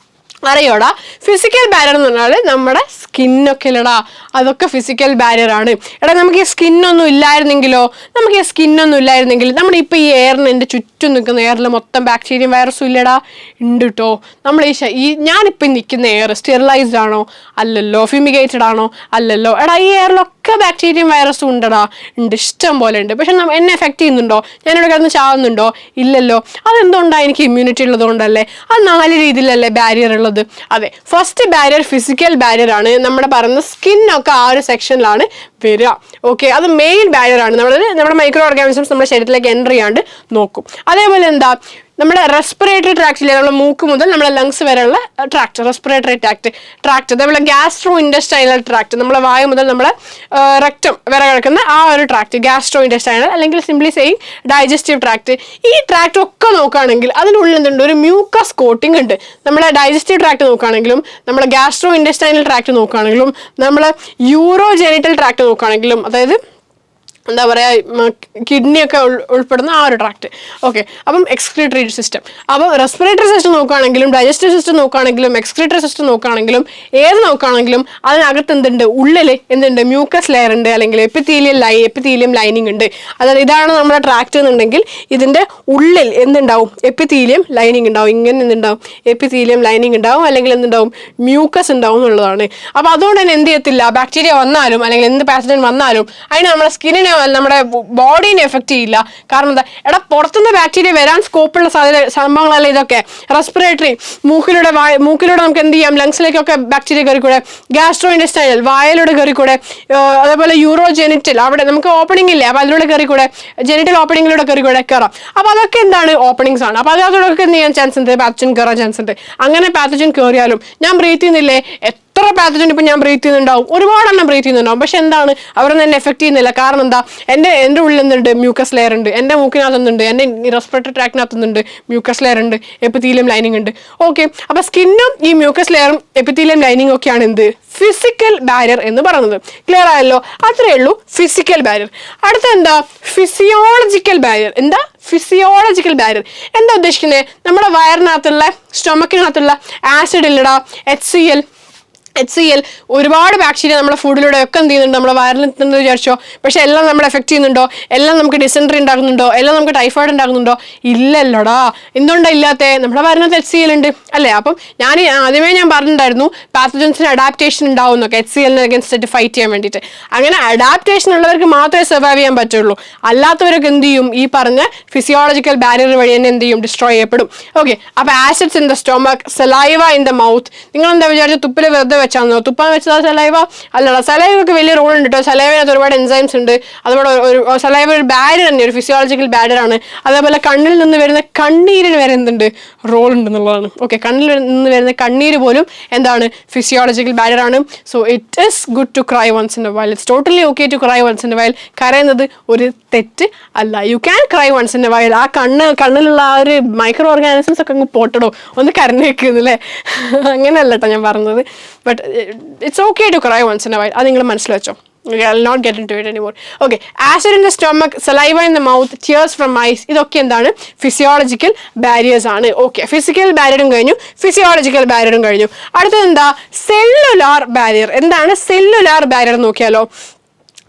അറിയോടാ? ഫിസിക്കൽ ബാരിയർ എന്ന് പറഞ്ഞാൽ നമ്മുടെ സ്കിന്നൊക്കെ ഇല്ലടാ, അതൊക്കെ ഫിസിക്കൽ ബാരിയർ ആണ്. എടാ, നമുക്ക് ഈ സ്കിന്നൊന്നും ഇല്ലായിരുന്നെങ്കിലോ, നമ്മുടെ ഇപ്പോൾ ഈ എയറിന് ചുറ്റും നിൽക്കുന്ന എയറിൽ മൊത്തം ബാക്ടീരിയയും വൈറസും ഇല്ലടാ? ഉണ്ട് കേട്ടോ. നമ്മൾ ഞാനിപ്പോൾ നിൽക്കുന്ന എയർ സ്റ്റെറിലൈസ്ഡ് ആണോ? അല്ലല്ലോ. ഫ്യൂമിഗേറ്റഡ് ആണോ? അല്ലല്ലോ. എടാ, ഈ എയറിലൊക്കെ ബാക്ടീരിയയും വൈറസും ഉണ്ടടാ? ഉണ്ട്, ഇഷ്ടം പോലെ ഉണ്ട്. പക്ഷെ എന്നെ എഫക്റ്റ് ചെയ്യുന്നുണ്ടോ? ഞാനിവിടെ കിടന്ന് ചാവുന്നുണ്ടോ? ഇല്ലല്ലോ. അതെന്തുകൊണ്ടാണ്? എനിക്ക് ഇമ്മ്യൂണിറ്റി ഉള്ളതുകൊണ്ടല്ലേ. അത് 4 രീതിയിലല്ലേ ബാരിയർ ഉള്ളത്. അതെ, ഫസ്റ്റ് ബാരിയർ ഫിസിക്കൽ ബാരിയർ ആണ്. നമ്മുടെ പറയുന്ന സ്കിന്നൊക്കെ ആ ഒരു സെക്ഷനിലാണ് വരിക. ഓക്കെ, അത് മെയിൻ ബാരിയർ ആണ്. നമ്മുടെ മൈക്രോ ഓർഗാനിസംസ് നമ്മുടെ ശരീരത്തിലേക്ക് എൻ്റർ ചെയ്യാണ്ട് നോക്കും. അതേപോലെ എന്താ, നമ്മുടെ റെസ്പിറേറ്ററി ട്രാക്റ്റിലെ നമ്മുടെ മൂക്ക് മുതൽ നമ്മുടെ ലങ്സ് വരെയുള്ള ട്രാക്ട്, റെസ്പിറേറ്ററി ട്രാക്ട്, അതേപോലെ ഗ്യാസ്ട്രോ ഇൻഡസ്റ്റൈനൽ ട്രാക്ട്, നമ്മളെ വായു മുതൽ നമ്മളെ റെക്റ്റം വരെ കിടക്കുന്ന ആ ഒരു ട്രാക്ട്, ഗ്യാസ്ട്രോ ഇൻഡസ്റ്റൈനൽ അല്ലെങ്കിൽ സിംപ്ലി സെയിങ് ഡൈജസ്റ്റീവ് ട്രാക്ട്. ഈ ട്രാക്ട് ഒക്കെ നോക്കുകയാണെങ്കിൽ അതിനുള്ളിൽ എന്തുണ്ട്? ഒരു മ്യൂക്കസ് കോട്ടിംഗ് ഉണ്ട്. നമ്മളെ ഡൈജസ്റ്റീവ് ട്രാക്ട് നോക്കുകയാണെങ്കിലും, നമ്മളെ ഗ്യാസ്ട്രോ ഇൻഡസ്റ്റൈനൽ ട്രാക്ട് നോക്കുകയാണെങ്കിലും, നമ്മളെ യൂറോജെനിറ്റൽ ട്രാക്ട് നോക്കുകയാണെങ്കിലും, അതായത് എന്താ പറയുക, കിഡ്നിയൊക്കെ ഉൾപ്പെടുന്ന ആ ഒരു ട്രാക്ട്. ഓക്കെ, അപ്പം എക്സ്ക്രീറ്ററി സിസ്റ്റം. അപ്പോൾ റെസ്പിറേറ്ററി സിസ്റ്റം നോക്കുകയാണെങ്കിലും, ഡൈജസ്റ്റീവ് സിസ്റ്റം നോക്കുകയാണെങ്കിലും, എക്സ്ക്രീറ്ററി സിസ്റ്റം നോക്കുകയാണെങ്കിലും, ഏത് നോക്കുകയാണെങ്കിലും അതിനകത്ത് എന്തുണ്ട്? ഉള്ളിൽ എന്തുണ്ട്? മ്യൂക്കസ് ലെയർ ഉണ്ട്, അല്ലെങ്കിൽ എപ്പിത്തീലിയം ലൈനിങ് ഉണ്ട്. അതായത് ഇതാണ് നമ്മുടെ ട്രാക്ട് എന്നുണ്ടെങ്കിൽ ഇതിൻ്റെ ഉള്ളിൽ എന്തുണ്ടാവും? എപ്പിത്തീലിയം ലൈനിങ് ഉണ്ടാവും. ഇങ്ങനെ എന്തുണ്ടാവും? എപ്പിത്തീലിയം ലൈനിങ് ഉണ്ടാവും, അല്ലെങ്കിൽ എന്തുണ്ടാവും? മ്യൂക്കസ് ഉണ്ടാവും എന്നുള്ളതാണ്. അപ്പോൾ അതുകൊണ്ട് തന്നെ എന്ത് ചെയ്യത്തില്ല, ബാക്ടീരിയ വന്നാലും അല്ലെങ്കിൽ എന്ത് പാത്തജൻ വന്നാലും അതിന് നമ്മുടെ സ്കിന്നിനെ ഹെൽത്തിനെ നമ്മുടെ ബോഡീനെ എഫക്ട് ചെയ്യില്ല. കാരണം എന്താ, എടാ പുറത്തുനിന്ന് ബാക്ടീരിയ വരാൻ സ്കോപ്പുള്ള സംഭവങ്ങളല്ല ഇതൊക്കെ. റെസ്പിറേറ്ററി, മൂക്കിലൂടെ നമുക്ക് എന്ത് ചെയ്യാം, ലങ്സിലേക്കൊക്കെ ബാക്ടീരിയ കയറിക്കൂടെ. ഗ്യാസ്ട്രോ ഇൻറ്റെസ്റ്റൈനൽ, വായയിലൂടെ കയറിക്കൂടെ. അതേപോലെ യൂറോ ജെനിറ്റൽ, അവിടെ നമുക്ക് ഓപ്പണിംഗ് ഇല്ലേ, അപ്പോൾ അതിലൂടെ കയറിക്കൂടെ. ജെനിറ്റൽ ഓപ്പണിങ്ങിലൂടെ കയറിക്കൂടെ കയറാം. അപ്പോൾ അതൊക്കെ എന്താണ്, ഓപ്പണിങ്സ് ആണ്. അപ്പോൾ അതിലൂടെ എന്ത് ചെയ്യാൻ ചാൻസ് ഉണ്ട്, പാത്തജൻ കയറാൻ ചാൻസ് ഉണ്ട്. അങ്ങനെ പാത്തജൻ കയറിയാലും ഞാൻ ബ്രീത്ത് ചെയ്യുന്നില്ലേ, എത്ര പാത്തജൻ ഇപ്പം ഞാൻ ബ്രീത്ത് ചെയ്യുന്നുണ്ടാവും, ഒരുപാടെണ്ണം ബ്രീത്ത് ചെയ്യുന്നുണ്ടാവും. പക്ഷെ എന്താണ്, അവരൊന്നും എന്നെ എഫക്ട് ചെയ്യുന്നില്ല. കാരണം എന്താ, എൻ്റെ ഉള്ളിൽ എന്തുണ്ട്, മ്യൂക്കസ് ലെയർ ഉണ്ട്. എൻ്റെ മൂക്കിനകത്തുന്നുണ്ട്, എൻ്റെ റെസ്പിറേറ്ററി ട്രാക്കിനകത്തുന്നുണ്ട് മ്യൂക്കസ് ലെയർ ഉണ്ട്, എപ്പിത്തീലിയം ലൈനിങ് ഉണ്ട്. ഓക്കെ, അപ്പോൾ സ്കിന്നും ഈ മ്യൂക്കസ് ലെയറും എപ്പിത്തീലിയം ലൈനിങ് ഒക്കെയാണ് എന്ത്, ഫിസിക്കൽ ബാരിയർ എന്ന് പറയുന്നത്. ക്ലിയർ ആയല്ലോ? അത്രയേ ഉള്ളൂ ഫിസിക്കൽ ബാരിയർ. അടുത്ത എന്താ, ഫിസിയോളജിക്കൽ ബാരിയർ. എന്താ ഫിസിയോളജിക്കൽ ബാരിയർ? എന്താ ഉദ്ദേശിക്കുന്നത്, നമ്മുടെ വയറിനകത്തുള്ള, സ്റ്റൊമക്കിനകത്തുള്ള ആസിഡ് ഇല്ലടാ, HCl ഒരുപാട് ബാക്ടീരിയ നമ്മുടെ ഫുഡിലൂടെ ഒക്കെ എന്ത് ചെയ്യുന്നുണ്ട്, നമ്മുടെ വയറിൽ എത്തുന്നത് വിചാരിച്ചോ. പക്ഷെ എല്ലാം നമ്മൾ എഫക്ട് ചെയ്യുന്നുണ്ടോ, എല്ലാം നമുക്ക് ഡിസെൻട്രി ഉണ്ടാകുന്നുണ്ടോ, എല്ലാം നമുക്ക് ടൈഫോയിഡ് ഉണ്ടാകുന്നുണ്ടോ? ഇല്ലല്ലോടാ. എന്തുകൊണ്ടാണ് ഇല്ലാത്ത, നമ്മുടെ വയറിനകത്ത് HCl ഉണ്ട് അല്ലേ. അപ്പം ആദ്യമേ ഞാൻ പറഞ്ഞിട്ടുണ്ടായിരുന്നു പാത്തജൻസിന് അഡാപ്റ്റേഷൻ ഉണ്ടാവും എന്നൊക്കെ, HCl അഗൻസ്റ്റ് ഫൈറ്റ് ചെയ്യാൻ വേണ്ടിയിട്ട്. അങ്ങനെ അഡാപ്റ്റേഷൻ ഉള്ളവർക്ക് മാത്രമേ സർവൈവ് ചെയ്യാൻ പറ്റുള്ളൂ. അല്ലാത്തവരൊക്കെ എന്ത് ചെയ്യും, ഈ പറഞ്ഞ ഫിസിയോളജിക്കൽ ബാരിയർ വഴി തന്നെ എന്ത് ചെയ്യും, ഡിസ്ട്രോയ് ചെയ്യപ്പെടും. ഓക്കെ, അപ്പോൾ acids in the stomach, saliva in the mouth. നിങ്ങൾ എന്താ വിചാരിച്ചു, തുപ്പിൽ വെറുതെ വെച്ചാന്നോ? തുപ്പാൻ വെച്ചതാ സലൈവ? അല്ലടാ, സലൈവക്ക് വലിയ റോൾ ഉണ്ട് കേട്ടോ. സലൈവനകത്ത് ഒരുപാട് എൻസൈംസ് ഉണ്ട്. അതുപോലെ സലൈവ ഒരു ബാരിയർ തന്നെ, ഒരു ഫിസിയോളജിക്കൽ ബാരിയർ ആണ്. അതേപോലെ കണ്ണിൽ നിന്ന് വരുന്ന കണ്ണീരിന് വരെ എന്തുണ്ട്, റോൾ ഉണ്ട് എന്നുള്ളതാണ്. ഓക്കെ, കണ്ണിൽ നിന്ന് വരുന്ന കണ്ണീര് പോലും എന്താണ്, ഫിസിയോളജിക്കൽ ബാരിയർ ആണ്. So it is good to cry once in a while. It's totally okay to cry once in a while. കരയുന്നത് ഒരു തെറ്റ് അല്ല. You can cry once in a while. ആ കണ്ണിലുള്ള ആ ഒരു മൈക്രോ ഓർഗാനിസംസ് ഒക്കെ അങ്ങ് പോട്ടടോ, ഒന്ന് കരഞ്ഞു വെക്കുന്നില്ലേ. അങ്ങനെയല്ല കേട്ടോ ഞാൻ പറഞ്ഞത്. But it's okay to cry once in a while. അത് നിങ്ങൾ മനസ്സിൽ വെച്ചോ. Okay, I'll not get into it anymore. Okay, acid in the stomach, saliva in the mouth, tears from eyes. ഇതൊക്കെ എന്താണ്, ഫിസിയോളജിക്കൽ ബാരിയേഴ്സ് ആണ്. ഓക്കെ, ഫിസിക്കൽ ബാരിയറും കഴിഞ്ഞു, physiological ബാരിയറും കഴിഞ്ഞു. അടുത്തത് എന്താ, സെല്ലുലാർ ബാരിയർ. എന്താണ് സെല്ലുലാർ ബാരിയർ നോക്കിയാലോ.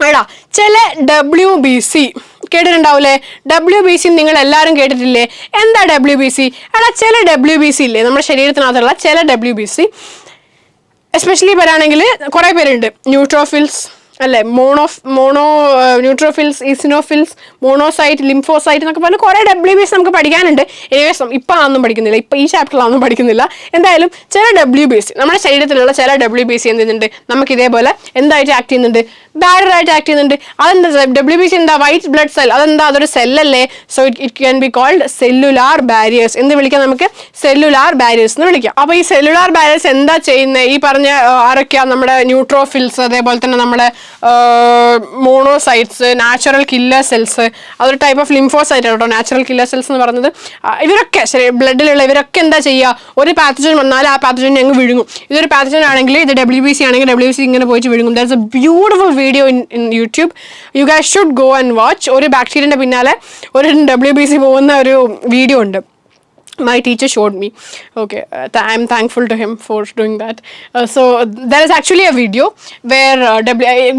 എടാ, ചില WBC കേട്ടിട്ടുണ്ടാവില്ലേ? WBC നിങ്ങൾ എല്ലാവരും കേട്ടിട്ടില്ലേ? എന്താ WBC? എടാ, ചില WBC ഇല്ലേ, നമ്മുടെ ശരീരത്തിനകത്തുള്ള ചില WBC, എസ്പെഷ്യലി പറയുകയാണെങ്കിൽ കുറേ പേരുണ്ട്. ന്യൂട്രോഫിൽസ് അല്ലേ, ന്യൂട്രോഫിൽസ്, ഈസിനോഫിൽസ്, മോണോസൈറ്റ്, ലിംഫോസൈറ്റ് എന്നൊക്കെ പറഞ്ഞാൽ കുറേ WBC നമുക്ക് പഠിക്കാനുണ്ട്. എനിവേസ് ഇപ്പം അതൊന്നും പഠിക്കുന്നില്ല, ഇപ്പം ഈ ചാപ്റ്ററിലൊന്നും പഠിക്കുന്നില്ല. എന്തായാലും ചില WBC, നമ്മുടെ ശരീരത്തിലുള്ള ചില WBC എന്ത് ചെയ്യുന്നുണ്ട്, നമുക്ക് ഇതേപോലെ എന്തായിട്ട് ആക്ട് ചെയ്യുന്നുണ്ട്, ബാരിയറായിട്ട് ആക്ട് ചെയ്യുന്നുണ്ട്. അതെന്താ WBC എന്താ, വൈറ്റ് ബ്ലഡ് സെൽ. അതെന്താ, അതൊരു സെല്ലല്ലേ. So it can be called cellular barriers. എന്ത് വിളിക്കാം നമുക്ക്, സെല്ലുലാർ ബാരിയേഴ്സ് എന്ന് വിളിക്കാം. അപ്പോൾ ഈ സെല്ലുലാർ ബാരിയേഴ്സ് എന്താ ചെയ്യുന്നത്, ഈ പറഞ്ഞ ആരൊക്കെയാണ്, നമ്മുടെ ന്യൂട്രോഫിൽസ്, അതേപോലെ തന്നെ നമ്മുടെ മോണോസൈറ്റ്സ്, നാച്ചുറൽ കില്ലർ സെൽസ്, അതൊരു ടൈപ്പ് ഓഫ് ലിംഫോസൈറ്റ് കേട്ടോ നാച്ചുറൽ കില്ലർ സെൽസ് എന്ന് പറയുന്നത്. ഇവരൊക്കെ ശരി ബ്ലഡിലുള്ള ഇവരൊക്കെ എന്താ ചെയ്യുക, ഒരു പാത്തജൻ വന്നാൽ ആ പാത്തജൻ ഞങ്ങൾ വിഴുങ്ങും. ഇതൊരു പാത്തജൻ ആണെങ്കിൽ, ഇത് WBC ആണെങ്കിൽ WBC ഇങ്ങനെ പോയിട്ട് വിഴുങ്ങും. That's a beautiful video in YouTube. You guys should go and watch. ഒരു ബാക്ടീരിയൻ്റെ പിന്നാലെ ഒരു WBC പോകുന്ന ഒരു വീഡിയോ ഉണ്ട്. My teacher showed me. Okay, I'm thankful to him for doing that. So there is actually a video where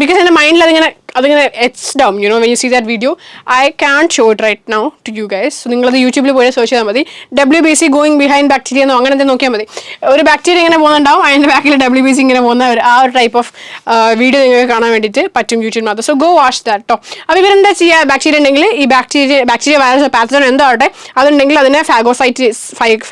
because in my mind അതിങ്ങനെ eats down, you know, when you see that video. I can show it right now to you guys. So നിങ്ങളത് യൂട്യൂബിൽ പോയി search ചെയ്താൽ മതി. WBC going behind bacteria എന്നോ അങ്ങനെ എന്തെങ്കിലും നോക്കിയാൽ മതി. ഒരു ബാക്ടീരിയ ഇങ്ങനെ പോകുന്നുണ്ടാവും, അതിൻ്റെ ബാക്കിൽ WBC ഇങ്ങനെ പോകുന്ന ആ ഒരു ടൈപ്പ് ഓഫ് വീഡിയോ നിങ്ങൾക്ക് കാണാൻ വേണ്ടിയിട്ട് പറ്റും യൂട്യൂബിനകത്ത്. സോ ഗോ വാച്ച് ദാറ്റ് കേട്ടോ. അപ്പോൾ ഇവരെന്താ ചെയ്യുക, ബാക്ടീരിയ ഉണ്ടെങ്കിൽ ഈ ബാക്ടീരിയ വൈറസ് പാത്തജൻ എന്തോ ആവട്ടെ, അതുണ്ടെങ്കിൽ അതിനെ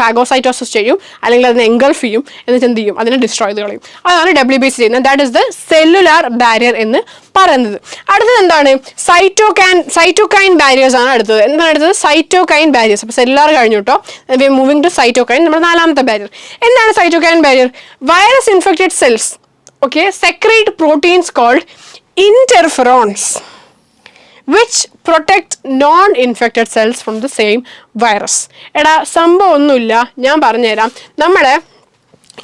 ഫാഗോസൈറ്റോസിസ് ചെയ്യും, അല്ലെങ്കിൽ അതിനെ എൻഗൾഫ് ചെയ്യും, എന്നിട്ട് എന്ത് ചെയ്യും, അതിനെ ഡിസ്ട്രോയ് ചെയ്ത് കളയും. അതാണ് WBC ചെയ്യുന്നത്. That is the cellular barrier എന്ന് പറയുന്നത്. അടുത്തത് എന്താണ്, സൈറ്റോകൈൻ ബാരിയേഴ്സ് ആണ് അടുത്തത്. എന്താണ് അടുത്തത്, സൈറ്റോകൈൻ ബാരിയേഴ്സ്. അപ്പോൾ സെല്ലുലാർ കഴിഞ്ഞു കേട്ടോ. We are moving to cytokine, നമ്മുടെ നാലാമത്തെ ബാരിയർ. എന്താണ് cytokine barrier? Virus infected cells secrete proteins called interferons which protect non-infected cells from the same virus. എടാ, സംഭവം ഒന്നുമില്ല, ഞാൻ പറഞ്ഞുതരാം.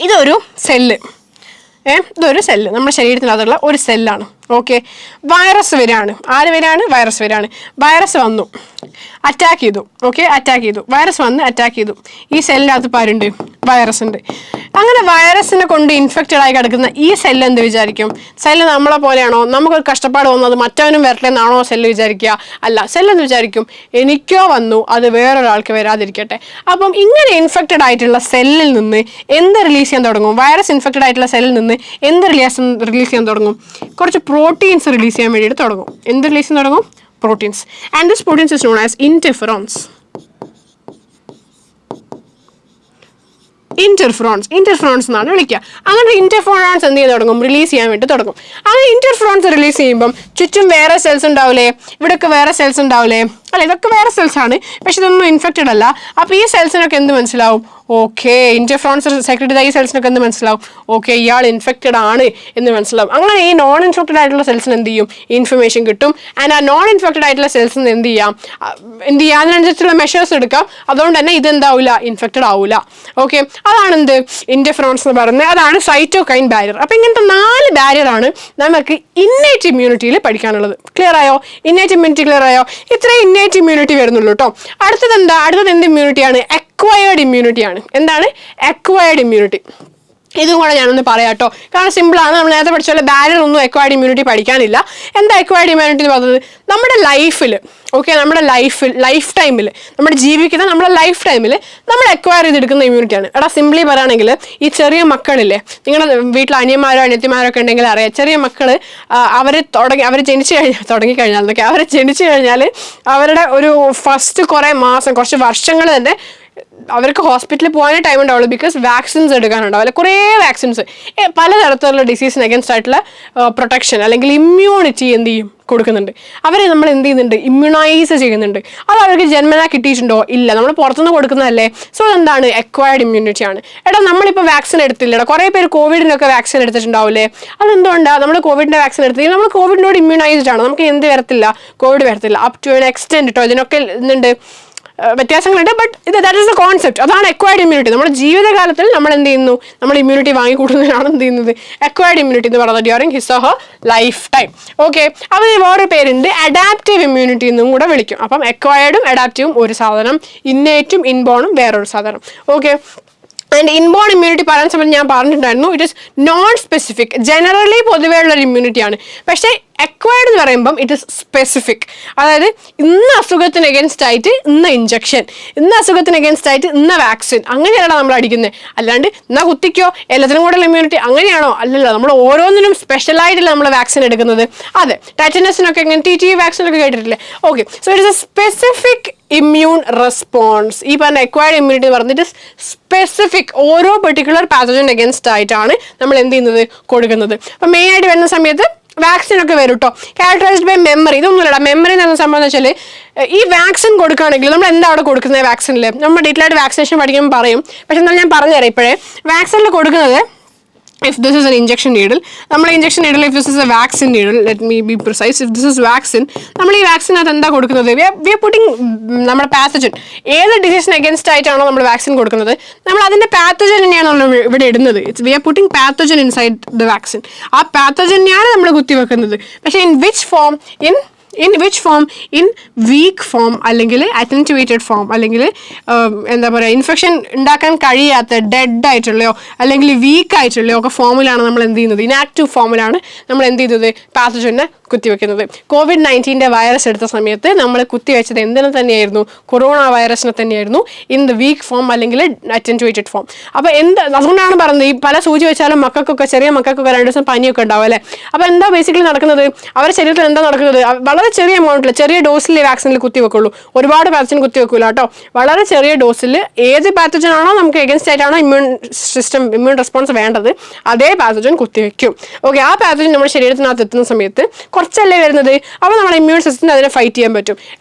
ഇതൊരു സെല്ല്, ഇതൊരു സെല്ല്, നമ്മുടെ ശരീരത്തിനകത്തുള്ള ഒരു സെല്ലാണ്. ഓക്കെ, വൈറസ് വരികയാണ്. ആര് വരികയാണ്? വൈറസ് വരികയാണ്. വൈറസ് വന്നു, അറ്റാക്ക് ചെയ്തു. ഓക്കെ, അറ്റാക്ക് ചെയ്തു. വൈറസ് വന്ന് അറ്റാക്ക് ചെയ്തു. ഈ സെല്ലിൻ്റെ അകത്ത് പാരുണ്ട്, വൈറസ് ഉണ്ട്. അങ്ങനെ വൈറസിനെ കൊണ്ട് ഇൻഫെക്റ്റഡ് ആയി കിടക്കുന്ന ഈ സെല്ല് എന്ത് വിചാരിക്കും? സെല്ല് നമ്മളെ പോലെയാണോ? നമുക്കൊരു കഷ്ടപ്പാട് വന്നത് മറ്റവനും വരട്ടെ എന്നാണോ സെല്ല് വിചാരിക്കുക? അല്ല, സെല്ലെന്ന് വിചാരിക്കും എനിക്കോ വന്നു, അത് വേറൊരാൾക്ക് വരാതിരിക്കട്ടെ. അപ്പം ഇങ്ങനെ ഇൻഫെക്റ്റഡ് ആയിട്ടുള്ള സെല്ലിൽ നിന്ന് എന്ത് റിലീസ് ചെയ്യാൻ തുടങ്ങും? വൈറസ് ഇൻഫെക്റ്റഡ് ആയിട്ടുള്ള സെല്ലിൽ നിന്ന് എന്ത് റിലീസ് ചെയ്യാൻ തുടങ്ങും? കുറച്ച് പ്രോട്ടീൻസ് റിലീസ് ചെയ്യാൻ വേണ്ടിയിട്ട് തുടങ്ങും. എന്ത് റിലീസ് ചെയ്യാൻ തുടങ്ങും? Proteins. And this proteins is known as interferons. Interferons എന്നാണ് വിളിക്കുക. അങ്ങനെ ഇന്റർഫെറോൺസ് എന്ത് ചെയ്യാൻ തുടങ്ങും? റിലീസ് ചെയ്യാൻ വേണ്ടി തുടങ്ങും. അങ്ങനെ ഇന്റർഫെറോൺസ് റിലീസ് ചെയ്യുമ്പം ചുറ്റും വേറെ സെൽസ് ഉണ്ടാവില്ലേ? ഇവിടെയൊക്കെ വേറെ സെൽസ് ഉണ്ടാവില്ലേ? അല്ല, ഇതൊക്കെ വേറെ സെൽസ് ആണ്, പക്ഷെ ഇതൊന്നും ഇൻഫെക്റ്റഡ് അല്ല. അപ്പോൾ ഈ സെൽസിനൊക്കെ എന്ത് മനസ്സിലാവും? ഓക്കെ, ഇന്റർഫെറോൺസ് സെക്രട്ടറി ചെയ്ത ഈ സെൽസിനൊക്കെ എന്ത് മനസ്സിലാവും? ഓക്കെ, ഇയാൾ ഇൻഫെക്റ്റഡ് ആണ് എന്ന് മനസ്സിലാവും. അങ്ങനെ ഈ നോൺ ഇൻഫെക്റ്റഡ് ആയിട്ടുള്ള സെൽസിന് എന്ത് ചെയ്യും? ഇൻഫർമേഷൻ കിട്ടും. ആൻഡ് ആ നോൺ ഇൻഫെക്റ്റഡ് ആയിട്ടുള്ള സെൽസിന് എന്ത് ചെയ്യാം? അതിനനുസരിച്ചുള്ള മെഷേഴ്സ് എടുക്കാം. അതുകൊണ്ട് തന്നെ ഇതെന്താവില്ല? ഇൻഫെക്റ്റഡ് ആവില്ല. ഓക്കെ, അതാണ് എന്ത്? ഇന്റർഫെറോൺസ് എന്ന് പറയുന്നത്. അതാണ് സൈറ്റോകൈൻ ബാരിയർ. അപ്പോൾ ഇങ്ങനത്തെ 4 ബാരിയറാണ് നമുക്ക് ഇന്നേറ്റ് ഇമ്മ്യൂണിറ്റിയിൽ പഠിക്കാനുള്ളത്. ക്ലിയർ ആയോ? ഇന്നേറ്റ് ഇമ്മ്യൂണിറ്റി ക്ലിയർ ആയോ? ഇത്രയും ഇന്നേറ്റ് ഇമ്മ്യൂണിറ്റി വരുന്നുള്ളൂ കേട്ടോ. അടുത്തത് എന്താ? അടുത്തത് എന്ത് ഇമ്മ്യൂണിറ്റിയാണ്? അക്വയർഡ് ഇമ്മ്യൂണിറ്റിയാണ്. എന്താണ് അക്വയർഡ് ഇമ്മ്യൂണിറ്റി? ഇതും കൂടെ ഞാനൊന്ന് പറയാം കേട്ടോ, കാരണം സിമ്പിളാണ്. നമ്മൾ നേരത്തെ പഠിച്ച പോലെ ബാരിയർ ഒന്നും അക്വയർഡ് ഇമ്മ്യൂണിറ്റി പഠിക്കാനില്ല. എന്താ അക്വയർഡ് ഇമ്മ്യൂണിറ്റി എന്ന് പറയുന്നത്? നമ്മുടെ ലൈഫിൽ, ഓക്കെ, നമ്മുടെ ലൈഫ് ടൈമിൽ, നമ്മുടെ ജീവിക്കുന്ന നമ്മുടെ ലൈഫ് ടൈമിൽ നമ്മൾ അക്വയർ ചെയ്തെടുക്കുന്ന ഇമ്മ്യൂണിറ്റിയാണ്. എടാ സിംപ്ലി പറയുകയാണെങ്കിൽ ഈ ചെറിയ മക്കളില്ലേ, നിങ്ങളുടെ വീട്ടിൽ അനിയന്മാരോ അനിയത്തിമാരോ ഒക്കെ ഉണ്ടെങ്കിൽ അറിയാം, ചെറിയ മക്കൾ അവർ ജനിച്ചു കഴിഞ്ഞാൽ അവരുടെ ഒരു ഫസ്റ്റ് കുറേ മാസം, കുറച്ച് വർഷങ്ങൾ തന്നെ അവർക്ക് ഹോസ്പിറ്റലിൽ പോകാനേ ടൈം ഉണ്ടാവുള്ളൂ. ബിക്കോസ് വാക്സിൻസ് എടുക്കാനുണ്ടാവും. അല്ലെ, കുറേ വാക്സിൻസ്, പലതരത്തിലുള്ള ഡിസീസിന് അഗൻസ്റ്റ് ആയിട്ടുള്ള പ്രൊട്ടക്ഷൻ അല്ലെങ്കിൽ ഇമ്മ്യൂണിറ്റി എന്ത് ചെയ്യും? കൊടുക്കുന്നുണ്ട്. അവരെ നമ്മൾ എന്ത് ചെയ്യുന്നുണ്ട്? ഇമ്മ്യൂണൈസ് ചെയ്യുന്നുണ്ട്. അത് അവർക്ക് ജന്മനാ കിട്ടിയിട്ടുണ്ടോ? ഇല്ല, നമ്മൾ പുറത്തുനിന്ന് കൊടുക്കുന്നതല്ലേ. സോ അതെന്താണ്? അക്വയർഡ് ഇമ്മ്യൂണിറ്റി ആണ്. എടാ നമ്മളിപ്പോൾ വാക്സിൻ എടുത്തില്ലടാ, കുറേ പേര് കോവിഡിനൊക്കെ വാക്സിൻ എടുത്തിട്ടുണ്ടാവില്ലേ? അതെന്തുകൊണ്ടാണ്? നമ്മൾ കോവിഡിൻ്റെ വാക്സിൻ എടുത്തില്ല, നമ്മൾ കോവിഡിനോട് ഇമ്മ്യൂണൈസ്ഡ് ആണ്, നമുക്ക് എന്ത് വരത്തില്ല? കോവിഡ് വരത്തില്ല. അപ് ടു എൻ എക്സ്റ്റെൻഡ് കേട്ടോ. ഇതിനൊക്കെ എന്തുണ്ട്? വ്യത്യാസങ്ങളുണ്ട്. But that is the concept. അതാണ് അക്വയർഡ് ഇമ്മ്യൂണിറ്റി. നമ്മുടെ ജീവിതകാലത്തിൽ നമ്മൾ എന്ത് ചെയ്യുന്നു? നമ്മൾ ഇമ്മ്യൂണിറ്റി വാങ്ങിക്കൂട്ടുന്നതിനാണ് എന്ത് ചെയ്യുന്നത്? അക്വയർഡ് ഇമ്മ്യൂണിറ്റി എന്ന് പറയുന്നത് during his or her life time. Okay, അപ്പോൾ വേറെ പേരുണ്ട്, അഡാപ്റ്റീവ് ഇമ്മ്യൂണിറ്റി എന്നും കൂടെ വിളിക്കും. അപ്പം അക്വയർഡും അഡാപ്റ്റീവും ഒരു സാധനം, ഇന്നേറ്റും ഇൻബോണും വേറൊരു സാധനം. ഓക്കെ, ആൻഡ് ഇൻബോൺ ഇമ്മ്യൂണിറ്റി പറയുന്ന സമയത്ത് ഞാൻ പറഞ്ഞിട്ടുണ്ടായിരുന്നു, it is known specific. Generally പൊതുവേ ഉള്ളൊരു ഇമ്മ്യൂണിറ്റിയാണ്. പക്ഷേ അക്വയർഡ് എന്ന് പറയുമ്പം ഇറ്റ് ഇസ് സ്പെസിഫിക്. അതായത് ഇന്ന അസുഖത്തിന് അഗൻസ്റ്റ് ആയിട്ട് ഇന്ന ഇഞ്ചക്ഷൻ, ഇന്ന അസുഖത്തിന് അഗൻസ്റ്റ് ആയിട്ട് ഇന്ന വാക്സിൻ, അങ്ങനെയാണ് നമ്മൾ അടിക്കുന്നത്. അല്ലാണ്ട് എന്നാ കുത്തിക്കോ എല്ലാത്തിനും കൂടെ ഇമ്മ്യൂണിറ്റി അങ്ങനെയാണോ? അല്ലല്ലോ, നമ്മൾ ഓരോന്നിനും സ്പെഷ്യലായിട്ടല്ല നമ്മൾ വാക്സിൻ എടുക്കുന്നത്. അതെ, ടാറ്റനസിനൊക്കെ ഇങ്ങനെ TT വാക്സിനൊക്കെ കേട്ടിട്ടില്ലേ? Okay, so it is A specific immune response. ഈ പറഞ്ഞ അക്വയർഡ് ഇമ്മ്യൂണിറ്റി എന്ന് പറഞ്ഞിട്ട് സ്പെസിഫിക് ഓരോ പെർട്ടിക്കുലർ പാത്തജൻ അഗൻസ്റ്റ് ആയിട്ടാണ് നമ്മൾ എന്ത് ചെയ്യുന്നത്? കൊടുക്കുന്നത്. അപ്പം മെയിനായിട്ട് വരുന്ന സമയത്ത് വാക്സിനൊക്കെ വരും കേട്ടോ. Characterised by memory. ഇതൊന്നുമില്ല, മെമ്മറി എന്ന് പറഞ്ഞ സംഭവം എന്ന് വെച്ചാൽ ഈ വാക്സിൻ കൊടുക്കുകയാണെങ്കിൽ നമ്മൾ എന്താ അവിടെ കൊടുക്കുന്നത്? വാക്സിനിൽ നമ്മൾ ഡീറ്റെയിൽ ആയിട്ട് വാക്സിനേഷൻ പഠിക്കുമ്പോൾ പറയും. പക്ഷെ എന്നാൽ ഞാൻ പറഞ്ഞുതരാം ഇപ്പോഴേ. വാക്സിനിൽ കൊടുക്കുന്നത്, if this is an injection needle, നമ്മൾ injection needle, if this is a vaccine needle, let me be precise, if this is vaccine, നമ്മൾ ഈ വാക്സിനകത്ത് എന്താ കൊടുക്കുന്നത്? we are putting നമ്മുടെ പാത്തജൻ, ഏത് ഡിസീസിന് അഗൻസ്റ്റ് ആയിട്ടാണോ നമ്മൾ വാക്സിൻ കൊടുക്കുന്നത്, നമ്മൾ അതിൻ്റെ പാത്തജൻ തന്നെയാണ് നമ്മൾ ഇവിടെ ഇടുന്നത്. we are putting pathogen inside the vaccine. ആ പാത്തജനെയാണ് നമ്മൾ കുത്തിവെക്കുന്നത്. പക്ഷേ in which form? in weak form അല്ലെങ്കിൽ അറ്റൻറ്റുവേറ്റഡ് ഫോം, അല്ലെങ്കിൽ എന്താ പറയുക, ഇൻഫെക്ഷൻ ഉണ്ടാക്കാൻ കഴിയാത്ത ഡെഡ് ആയിട്ടുള്ളയോ അല്ലെങ്കിൽ വീക്ക് ആയിട്ടുള്ളയോ ഒക്കെ ഫോമിലാണ് നമ്മൾ എന്ത് ചെയ്യുന്നത്? ഇനാക്റ്റീവ് ഫോമിലാണ് നമ്മൾ എന്ത് ചെയ്തത്? പാത്തജനെ കുത്തിവെക്കുന്നത്. COVID-19 വൈറസ് എടുത്ത സമയത്ത് നമ്മൾ കുത്തിവെച്ചത് എന്തിനെ തന്നെയായിരുന്നു? കൊറോണ വൈറസിനെ തന്നെയായിരുന്നു, ഇൻ ദ വീക്ക് ഫോം അല്ലെങ്കിൽ അറ്റൻറ്റുവേറ്റഡ് ഫോം. അപ്പോൾ അതുകൊണ്ടാണ് പറയുന്നത്, ഈ പല സൂചി വെച്ചാലും മക്കൾക്കൊക്കെ, ചെറിയ മക്കൾക്കൊക്കെ 2 ദിവസം പനിയൊക്കെ ഉണ്ടാവും അല്ലേ? അപ്പോൾ എന്താ ബേസിക്കലി നടക്കുന്നത്? അവരുടെ ശരീരത്തിൽ എന്താ നടക്കുന്നത്? വളരെ ചെറിയ എമൗണ്ടിൽ, ചെറിയ ഡോസിൽ വാക്സിനിൽ കുത്തിവെക്കുള്ളൂ. ഒരുപാട് പാത്തജൻ കുത്തിവെക്കില്ല കേട്ടോ. വളരെ ചെറിയ ഡോസിൽ ഏത് പാത്തജൻ ആണോ നമുക്ക് എഗൻസ്റ്റ് ആയിട്ടാണോ ഇമ്മ്യൂൺ റെസ്പോൺസ് വേണ്ടത്, അതേ പാത്തജൻ കുത്തിവെക്കും. ഓക്കെ, ആ പാത്തജൻ നമ്മുടെ ശരീരത്തിനകത്ത് എത്തുന്ന സമയത്ത് കുറച്ചല്ലേ വരുന്നത്, അപ്പോൾ നമ്മുടെ ഇമ്മ്യൂൺ സിസ്റ്റത്തിന് അതിനെ ഫൈറ്റ് ചെയ്യാൻ പറ്റും.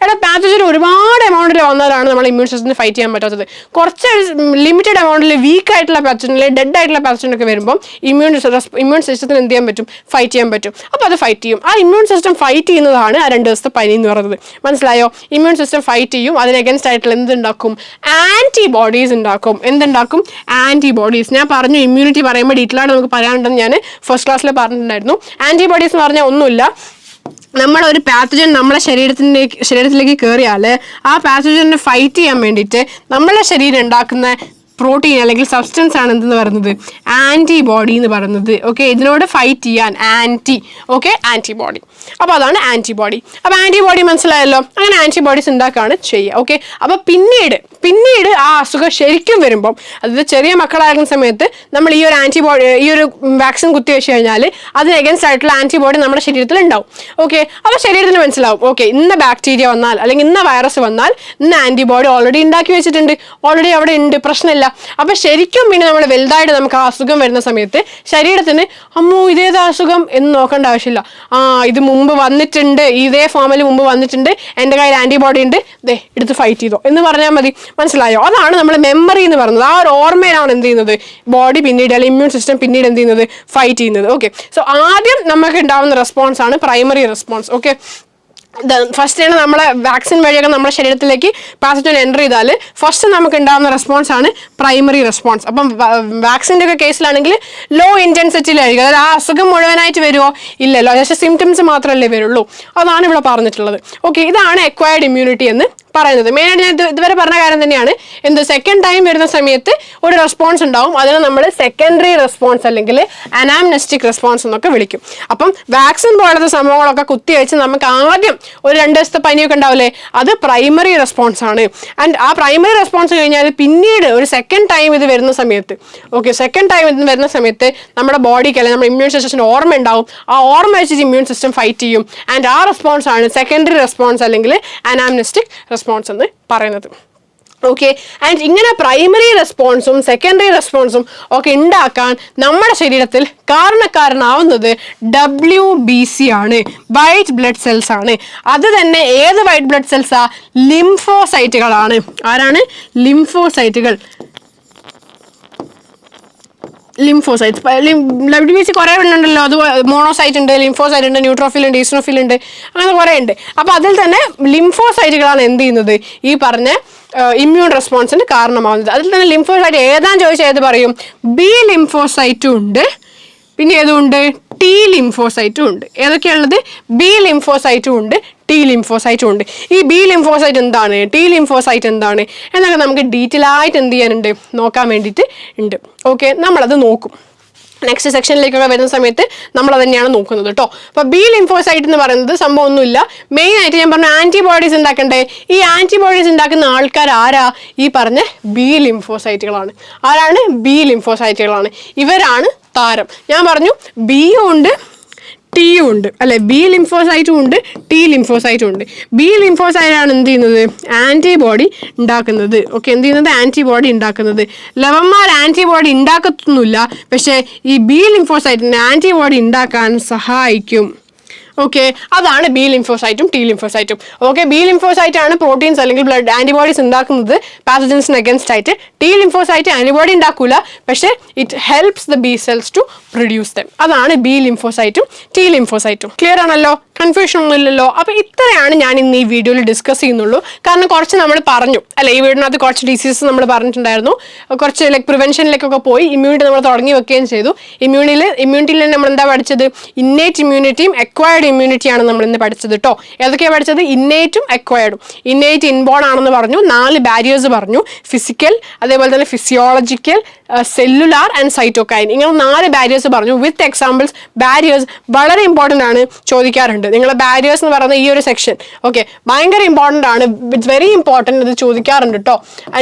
പാത്തജൻ ഒരുപാട് എമൗണ്ടിൽ വന്നാലാണ് നമ്മൾ ഇമ്മ്യൂൺ സിസ്റ്റത്തിന് ഫൈറ്റ് ചെയ്യാൻ പറ്റാത്തത്. കുറച്ച് ലിമിറ്റഡ് എമൗണ്ടിൽ വീക്ക് ആയിട്ടുള്ള പാത്തജനിൽ, ഡെഡ് ആയിട്ടുള്ള പാത്തജനൊക്കെ വരുമ്പോൾ ഇമ്മ്യൂൺ സിസ്റ്റത്തിന് എന്ത് ചെയ്യാൻ പറ്റും? ഫൈറ്റ് ചെയ്യാൻ പറ്റും. അപ്പോൾ അത് ഫൈറ്റ് ചെയ്യും. ആ ഇമ്മ്യൂൺ സിസ്റ്റം ഫൈറ്റ് ചെയ്യുന്നതാണ് ആ 2 ദിവസത്തെ പനി എന്ന് പറയുന്നത്. മനസ്സിലായോ? ഇമ്മ്യൂൺ സിസ്റ്റം ഫൈറ്റ് ചെയ്യും. അതിന് അഗൻസ്റ്റ് ആയിട്ടുള്ള എന്തുണ്ടാക്കും? ആൻറ്റിബോഡീസ് ഉണ്ടാക്കും. എന്തുണ്ടാക്കും? ആൻറ്റിബോഡീസ്. ഞാൻ പറഞ്ഞു, ഇമ്മ്യൂണിറ്റി പറയുമ്പോൾ ഡീറ്റെയിൽ ആയിട്ട് നമുക്ക് പറയാനുണ്ടെന്ന് ഞാൻ ഫസ്റ്റ് ക്ലാസ്സിൽ പറഞ്ഞിട്ടുണ്ടായിരുന്നു. ആൻറ്റിബോഡീസ് എന്ന് പറഞ്ഞാൽ ഒന്നുമില്ല, നമ്മളൊരു പാത്തജൻ നമ്മളെ ശരീരത്തിലേക്ക് കയറിയാൽ ആ പാത്തജനെ ഫൈറ്റ് ചെയ്യാൻ വേണ്ടിയിട്ട് നമ്മളെ ശരീരം ഉണ്ടാക്കുന്ന പ്രോട്ടീൻ അല്ലെങ്കിൽ സബ്സ്റ്റൻസ് ആണ് എന്തെന്ന് പറയുന്നത്? ആൻറ്റിബോഡി എന്ന് പറയുന്നത്. ഓക്കെ, ഇതിനോട് ഫൈറ്റ് ചെയ്യാൻ ആൻറ്റിബോഡി. അപ്പോൾ അതാണ് ആൻറ്റിബോഡി. അപ്പോൾ ആൻറ്റിബോഡി മനസ്സിലായല്ലോ. അങ്ങനെ ആൻറ്റിബോഡീസ് ഉണ്ടാക്കുകയാണ് ചെയ്യുക. ഓക്കെ, അപ്പോൾ പിന്നീട് ആ അസുഖം ശരിക്കും വരുമ്പം, അതായത് ചെറിയ മക്കളാകുന്ന സമയത്ത് നമ്മൾ ഈ ഒരു ആന്റിബോഡി, ഈ ഒരു വാക്സിൻ കുത്തിവെച്ച് കഴിഞ്ഞാൽ അതിന് എഗൻസ്റ്റ് ആയിട്ടുള്ള ആന്റിബോഡി നമ്മുടെ ശരീരത്തിൽ ഉണ്ടാവും. ഓക്കെ, അപ്പോൾ ശരീരത്തിന് മനസ്സിലാവും ഓക്കെ ഇന്ന ബാക്ടീരിയ വന്നാൽ അല്ലെങ്കിൽ ഇന്ന വൈറസ് വന്നാൽ ഇന്ന ആന്റിബോഡി ഓൾറെഡി ഉണ്ടാക്കി വെച്ചിട്ടുണ്ട്, ഓൾറെഡി അവിടെ ഉണ്ട്, പ്രശ്നമില്ല. അപ്പോൾ ശരിക്കും പിന്നെ നമ്മൾ വലുതായിട്ട് നമുക്ക് ആ അസുഖം വരുന്ന സമയത്ത് ശരീരത്തിന് അമ്മോ ഇതേതാ അസുഖം എന്ന് നോക്കേണ്ട ആവശ്യമില്ല. ഇത് മുമ്പ് വന്നിട്ടുണ്ട്, ഇതേ ഫോമിൽ മുമ്പ് വന്നിട്ടുണ്ട്, എൻ്റെ കയ്യിൽ ആന്റിബോഡി ഉണ്ട്, ദേ എടുത്ത് ഫൈറ്റ് ചെയ്തോ എന്ന് പറഞ്ഞാൽ മതി. മനസ്സിലായോ? അതാണ് നമ്മൾ മെമ്മറി എന്ന് പറയുന്നത്. ആ ഒരു ഓർമ്മയിലാണ് എന്ത് ചെയ്യുന്നത് ബോഡി പിന്നീട് അല്ലെങ്കിൽ ഇമ്മ്യൂൺ സിസ്റ്റം പിന്നീട് എന്ത് ചെയ്യുന്നത് ഫൈറ്റ് ചെയ്യുന്നത്. ഓക്കെ, സോ ആദ്യം നമുക്ക് ഉണ്ടാവുന്ന റെസ്പോൺസ് ആണ് പ്രൈമറി റെസ്പോൺസ്. ഓക്കെ, ഫസ്റ്റ് ആണ് നമ്മളെ വാക്സിൻ വഴിയൊക്കെ നമ്മുടെ ശരീരത്തിലേക്ക് പാത്തജൻ എൻ്റർ ചെയ്താൽ ഫസ്റ്റ് നമുക്ക് ഉണ്ടാകുന്ന റെസ്പോൺസ് ആണ് പ്രൈമറി റെസ്പോൺസ്. അപ്പം വാക്സിൻ്റെ ഒക്കെ കേസിലാണെങ്കിൽ ലോ ഇൻറ്റൻസിറ്റിയിലായിരിക്കും. അതായത് ആ അസുഖം മുഴുവനായിട്ട് വരുമോ ഇല്ലല്ലോ, ജസ്റ്റ് സിംറ്റംസ് മാത്രമല്ലേ വരുള്ളൂ. അതാണ് ഇവിടെ പറഞ്ഞിട്ടുള്ളത്. ഓക്കെ, ഇതാണ് അക്വയർഡ് ഇമ്മ്യൂണിറ്റി എന്ന് പറയുന്നത്. മെയിനായിട്ട് ഞാൻ ഇതുവരെ പറഞ്ഞ കാര്യം തന്നെയാണ്. സെക്കൻഡ് ടൈം വരുന്ന സമയത്ത് ഒരു റെസ്പോൺസ് ഉണ്ടാവും, അതിനെ നമ്മൾ സെക്കൻഡറി റെസ്പോൺസ് അല്ലെങ്കിൽ അനാംനെസ്റ്റിക് റെസ്പോൺസ് എന്നൊക്കെ വിളിക്കും. അപ്പം വാക്സിൻ പോലത്തെ സംഭവങ്ങളൊക്കെ കുത്തിവെച്ച് നമുക്ക് ആദ്യം ഒരു 2 ദിവസത്തെ പനിയൊക്കെ ഉണ്ടാവില്ലേ, അത് പ്രൈമറി റെസ്പോൺസ് ആണ്. ആൻഡ് ആ പ്രൈമറി റെസ്പോൺസ് കഴിഞ്ഞാൽ പിന്നീട് ഒരു സെക്കൻഡ് ടൈം ഇത് വരുന്ന സമയത്ത്, ഓക്കെ സെക്കൻഡ് ടൈം ഇത് വരുന്ന സമയത്ത് നമ്മുടെ ബോഡിക്ക് അല്ലെങ്കിൽ നമ്മുടെ ഇമ്മ്യൂൺ സിസ്റ്റത്തിന് ഓർമ്മ ഉണ്ടാവും. ആ ഓർമ്മ വെച്ചിട്ട് ഇമ്മ്യൂൺ സിസ്റ്റം ഫൈറ്റ് ചെയ്യും. ആൻഡ് ആ റെസ്പോൺസ് ആണ് സെക്കൻഡറി റെസ്പോൺസ് അല്ലെങ്കിൽ അനാംനെസ്റ്റിക് റെസ്പോൺസ് എന്ന് പറയുന്നത്. ഓക്കെ, ആൻഡ് ഇങ്ങനെ പ്രൈമറി റെസ്പോൺസും സെക്കൻഡറി റെസ്പോൺസും ഒക്കെ ഉണ്ടാക്കാൻ നമ്മുടെ ശരീരത്തിൽ കാരണക്കാരനാവുന്നത് WBC ആണ്, വൈറ്റ് ബ്ലഡ് സെൽസ് ആണ്. അത് തന്നെ ഏത് വൈറ്റ് ബ്ലഡ് സെൽസാ? ലിംഫോസൈറ്റുകളാണ്. ആരാണ്? ലിംഫോസൈറ്റുകൾ. ലിംഫോസൈറ്റ്സ് WBC കുറേ ഉണ്ടല്ലോ. അത് മോണോസൈറ്റ് ഉണ്ട്, ലിംഫോസൈറ്റ് ഉണ്ട്, ന്യൂട്രോഫിൽ ഉണ്ട്, ഈസ്നോഫിൽ ഉണ്ട്, അങ്ങനെ കുറേ ഉണ്ട്. അപ്പോൾ അതിൽ തന്നെ ലിംഫോസൈറ്റുകളാണ് എന്ത് ചെയ്യുന്നത് ഈ പറഞ്ഞ ഇമ്മ്യൂൺ റെസ്പോൺസിന് കാരണമാവുന്നത്. അതിൽ തന്നെ ലിംഫോസൈറ്റ് ഏതാന്ന് ചോദിച്ചാൽ ഏത് പറയും? B ലിംഫോസൈറ്റും ഉണ്ട്, പിന്നെ ഏതുണ്ട്? T ലിംഫോസൈറ്റും ഉണ്ട്. ഏതൊക്കെയാണുള്ളത്? B ലിംഫോസൈറ്റും ഉണ്ട്, T ലിംഫോസൈറ്റും ഉണ്ട്. ഈ B ലിംഫോസൈറ്റ് എന്താണ്, T ലിംഫോസൈറ്റ് എന്താണ് എന്നൊക്കെ നമുക്ക് ഡീറ്റെയിൽ ആയിട്ട് എന്ത് ചെയ്യാനുണ്ട്, നോക്കാൻ വേണ്ടിയിട്ട് ഉണ്ട്. ഓക്കെ, നമ്മളത് നോക്കും. നെക്സ്റ്റ് സെക്ഷനിലേക്കൊക്കെ വരുന്ന സമയത്ത് നമ്മൾ അത് തന്നെയാണ് നോക്കുന്നത് കേട്ടോ. അപ്പോൾ B ലിംഫോസൈറ്റ് എന്ന് പറയുന്നത് സംഭവം ഒന്നുമില്ല. മെയിനായിട്ട് ഞാൻ പറഞ്ഞ ആൻറ്റിബോഡീസ് ഉണ്ടാക്കണ്ടേ, ഈ ആൻറ്റിബോഡീസ് ഉണ്ടാക്കുന്ന ആൾക്കാർ ആരാ? ഈ പറഞ്ഞ B ലിംഫോസൈറ്റുകളാണ്. ആരാണ്? B ലിംഫോസൈറ്റുകളാണ്. ഇവരാണ് താരം. ഞാൻ പറഞ്ഞു ബിയും ഉണ്ട് ടിയും ഉണ്ട് അല്ലെ, B ലിംഫോസൈറ്റും ഉണ്ട്, T ലിംഫോസൈറ്റും ഉണ്ട്. B ലിംഫോസൈറ്റാണ് എന്ത് ചെയ്യുന്നത്? ആൻറ്റിബോഡി ഉണ്ടാക്കുന്നത്. ഓക്കെ, എന്ത് ചെയ്യുന്നത്? ആൻറ്റിബോഡി ഉണ്ടാക്കുന്നത്. ലവന്മാർ ആൻറ്റിബോഡി ഉണ്ടാക്കത്തൊന്നുമില്ല, പക്ഷേ ഈ B ലിംഫോസൈറ്റിന് ആൻറ്റിബോഡി ഉണ്ടാക്കാൻ സഹായിക്കും. ഓക്കെ, അതാണ് B ലിംഫോസൈറ്റും T ലിംഫോസൈറ്റും. ഓക്കെ, B ലിംഫോസൈറ്റ് ആണ് പ്രോട്ടീൻസ് അല്ലെങ്കിൽ ബ്ലഡ് ആന്റിബോഡീസ് ഉണ്ടാക്കുന്നത് പാത്തജൻസിന് അഗൻസ്റ്റ് ആയിട്ട്. T ലിംഫോസൈറ്റ് ആന്റിബോഡി ഉണ്ടാക്കൂല, പക്ഷേ it helps the B cells to produce them. അതാണ് B ലിംഫോസൈറ്റും T ലിംഫോസൈറ്റും. ക്ലിയർ ആണല്ലോ? കൺഫ്യൂഷൻ ഒന്നും ഇല്ലല്ലോ? അപ്പോൾ ഇത്രയാണ് ഞാൻ ഇന്ന് ഈ വീഡിയോയിൽ ഡിസ്കസ് ചെയ്യുന്നുള്ളൂ. കാരണം കുറച്ച് നമ്മൾ പറഞ്ഞു അല്ലെ, ഈ വീടിനകത്ത് കുറച്ച് ഡിസീസസ് നമ്മൾ പറഞ്ഞിട്ടുണ്ടായിരുന്നു. കുറച്ച് ലൈക്ക് പ്രിവെൻഷനിലേക്കൊക്കെ പോയി ഇമ്മ്യൂണിറ്റി നമ്മൾ തുടങ്ങി വെക്കുകയും ചെയ്തു. ഇമ്മ്യൂണിറ്റിയിൽ നമ്മൾ എന്താ പഠിച്ചത്? ഇന്നേറ്റ് ഇമ്മ്യൂണിറ്റിയും അക്വയർഡ് ഇമ്മ്യൂണിറ്റിയാണ് നമ്മൾ ഇന്ന് പഠിച്ചത് കേട്ടോ. ഏതൊക്കെയാണ് പഠിച്ചത്? ഇന്നേറ്റും അക്വയർഡും. ഇന്നേറ്റ് ഇൻബോൺ ആണെന്ന് പറഞ്ഞു, 4 ബാരിയേഴ്സ് പറഞ്ഞു, ഫിസിക്കൽ, അതേപോലെ തന്നെ ഫിസിയോളജിക്കൽ, സെല്ലുലാർ ആൻഡ് സൈറ്റോകൈൻ. ഇങ്ങനെ 4 ബാരിയേഴ്സ് പറഞ്ഞു വിത്ത് എക്സാമ്പിൾസ്. ബാരിയേഴ്സ് വളരെ ഇമ്പോർട്ടൻ്റ് ആണ്, ചോദിക്കാറുണ്ട്. നിങ്ങളെ ബാരിയേഴ്സ് എന്ന് പറയുന്ന ഈ ഒരു സെക്ഷൻ ഓക്കെ ഭയങ്കര ഇമ്പോർട്ടൻ്റ് ആണ്, ഇറ്റ്സ് വെരി ഇമ്പോർട്ടൻ്റ്. ഇത് ചോദിക്കാറുണ്ട് കേട്ടോ.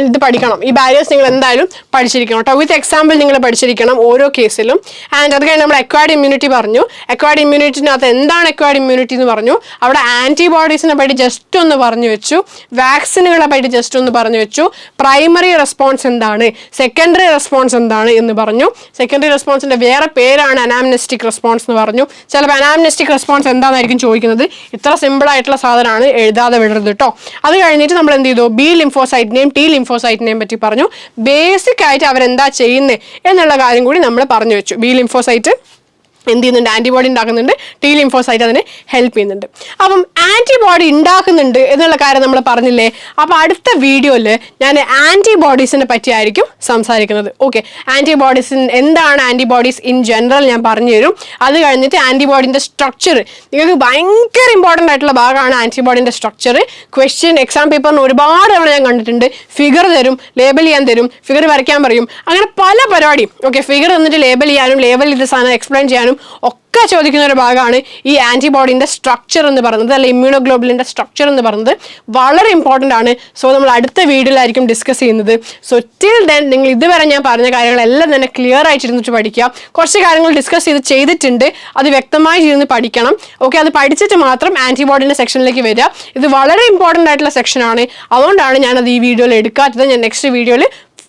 ഇത് പഠിക്കണം. ഈ ബാരിയേഴ്സ് നിങ്ങൾ എന്തായാലും പഠിച്ചിരിക്കണം കേട്ടോ. വിത്ത് എക്സാമ്പിൾ നിങ്ങൾ പഠിച്ചിരിക്കണം ഓരോ കേസിലും. ആൻഡ് അത് കഴിഞ്ഞ് നമ്മൾ അക്വയർഡ് ഇമ്മ്യൂണിറ്റി പറഞ്ഞു. അക്വയർഡ് ഇമ്മ്യൂണിറ്റിനകത്ത് എന്താണ് അക്വയർഡ് ഇമ്മ്യൂണിറ്റി എന്ന് പറഞ്ഞു. അവിടെ ആൻറ്റിബോഡീസിനെ പറ്റി ജസ്റ്റ് ഒന്ന് പറഞ്ഞു വെച്ചു, വാക്സിനുകളെ പറ്റി ജസ്റ്റ് ഒന്ന് പറഞ്ഞു വെച്ചു, പ്രൈമറി റെസ്പോൺസ് എന്താണ്, സെക്കൻഡറി റെസ്പോൺസ് എന്താണ് എന്ന് പറഞ്ഞു. സെക്കൻഡറി റെസ്പോൺസിന്റെ വേറെ പേരാണ് അനാംനെസ്റ്റിക് റെസ്പോൺസ് എന്ന് പറഞ്ഞു. ചിലപ്പോൾ അനാംനെസ്റ്റിക് റെസ്പോൺസ് എന്താണെന്നായിരിക്കും ചോദിക്കുന്നത്. ഇത്ര സിമ്പിൾ ആയിട്ടുള്ള സാധനമാണ്, എഴുതാതെ വിടരുത് കേട്ടോ. അത് കഴിഞ്ഞിട്ട് നമ്മൾ എന്ത് ചെയ്തു? B ലിംഫോസൈറ്റിനെയും T ലിംഫോസൈറ്റിനെയും പറ്റി പറഞ്ഞു. ബേസിക് ആയിട്ട് അവരെന്താ ചെയ്യുന്നത് എന്നുള്ള കാര്യം കൂടി നമ്മൾ പറഞ്ഞു വെച്ചു. B ലിംഫോസൈറ്റ് എന്ത് ചെയ്യുന്നുണ്ട്? ആൻറ്റിബോഡി ഉണ്ടാക്കുന്നുണ്ട്. T ലിംഫോസൈറ്റ് അതിനെ ഹെൽപ്പ് ചെയ്യുന്നുണ്ട്. അപ്പം ആൻറ്റിബോഡി ഉണ്ടാക്കുന്നുണ്ട് എന്നുള്ള കാര്യം നമ്മൾ പറഞ്ഞില്ലേ. അപ്പോൾ അടുത്ത വീഡിയോയിൽ ഞാൻ ആൻറ്റിബോഡീസിനെ പറ്റിയായിരിക്കും സംസാരിക്കുന്നത്. ഓക്കെ, ആൻറ്റിബോഡീസിന് എന്താണ് ആൻറ്റിബോഡീസ് ഇൻ ജനറൽ ഞാൻ പറഞ്ഞു തരും. അത് കഴിഞ്ഞിട്ട് ആൻറ്റിബോഡിൻ്റെ സ്ട്രക്ചർ നിങ്ങൾക്ക് ഭയങ്കര ഇമ്പോർട്ടൻ്റ് ആയിട്ടുള്ള ഭാഗമാണ് ആൻറ്റിബോഡിൻ്റെ സ്ട്രക്ചർ. ക്വസ്റ്റ്യൻ എക്സാം പേപ്പറിന് ഒരുപാട് തവണ ഞാൻ കണ്ടിട്ടുണ്ട്. ഫിഗർ തരും, ലേബൽ ചെയ്യാൻ തരും, ഫിഗർ വരയ്ക്കാൻ പറയും, അങ്ങനെ പല പരിപാടിയും. ഓക്കെ, ഫിഗർ തന്നിട്ട് ലേബൽ ചെയ്യാനും ലേബൽ ചെയ്ത സാധനം എക്സ്പ്ലെയിൻ ചെയ്യാനും ഒക്കെ ചോദിക്കുന്ന ഒരു ഭാഗമാണ് ഈ ആൻറ്റിബോഡീൻ്റെ സ്ട്രക്ചർ എന്ന് പറയുന്നത്, അല്ലെ ഇമ്മ്യൂണോഗ്ലോബുലിൻ്റെ സ്ട്രക്ചർ എന്ന് പറയുന്നത് വളരെ ഇമ്പോർട്ടൻ്റ് ആണ്. സോ നമ്മൾ അടുത്ത വീഡിയോയിലായിരിക്കും ഡിസ്കസ് ചെയ്യുന്നത്. സോ ടിൽ ദെൻ നിങ്ങൾ ഇതുവരെ ഞാൻ പറഞ്ഞ കാര്യങ്ങളെല്ലാം തന്നെ ക്ലിയർ ആയിട്ടിരുന്നിട്ട് പഠിക്കുക. കുറച്ച് കാര്യങ്ങൾ ഡിസ്കസ് ചെയ്തിട്ടുണ്ട്, അത് വ്യക്തമായി ഇരുന്ന് പഠിക്കണം. ഓക്കെ, അത് പഠിച്ചിട്ട് മാത്രം ആൻറ്റിബോഡീൻ്റെ സെക്ഷനിലേക്ക് വരിക. ഇത് വളരെ ഇമ്പോർട്ടൻ്റ് ആയിട്ടുള്ള സെക്ഷനാണ്. അതുകൊണ്ടാണ് ഞാനത് ഈ വീഡിയോയിൽ എടുക്കാത്തത്. ഞാൻ നെക്സ്റ്റ് വീഡിയോയിൽ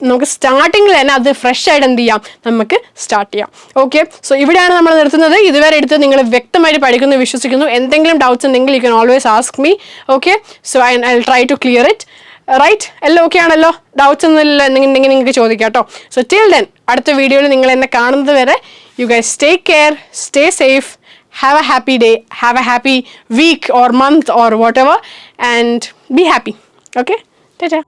നമുക്ക് സ്റ്റാർട്ടിങ്ങിൽ തന്നെ അത് ഫ്രഷ് ആയിട്ട് എന്ത് ചെയ്യാം, നമുക്ക് സ്റ്റാർട്ട് ചെയ്യാം. ഓക്കെ, സോ ഇവിടെയാണ് നമ്മൾ നിർത്തുന്നത്. ഇതുവരെ എടുത്ത് നിങ്ങൾ വ്യക്തമായിട്ട് പഠിക്കുന്നു വിശ്വസിക്കുന്നു. എന്തെങ്കിലും ഡൗട്ട്സ് ഉണ്ടെങ്കിൽ you can always ask me. Okay, so I will try to clear it. Right, എല്ലാം ഓക്കെ ആണല്ലോ? ഡൗട്ട്സ് ഒന്നും ഇല്ല എന്നുണ്ടെങ്കിൽ നിങ്ങൾക്ക് ചോദിക്കാം കേട്ടോ. സോ ടിൽ ദെൻ അടുത്ത വീഡിയോയിൽ നിങ്ങൾ എന്നെ കാണുന്നത് വരെ you guys take care, stay safe, have a happy day, have a happy week or month or whatever, and be happy. Okay, ta-ta.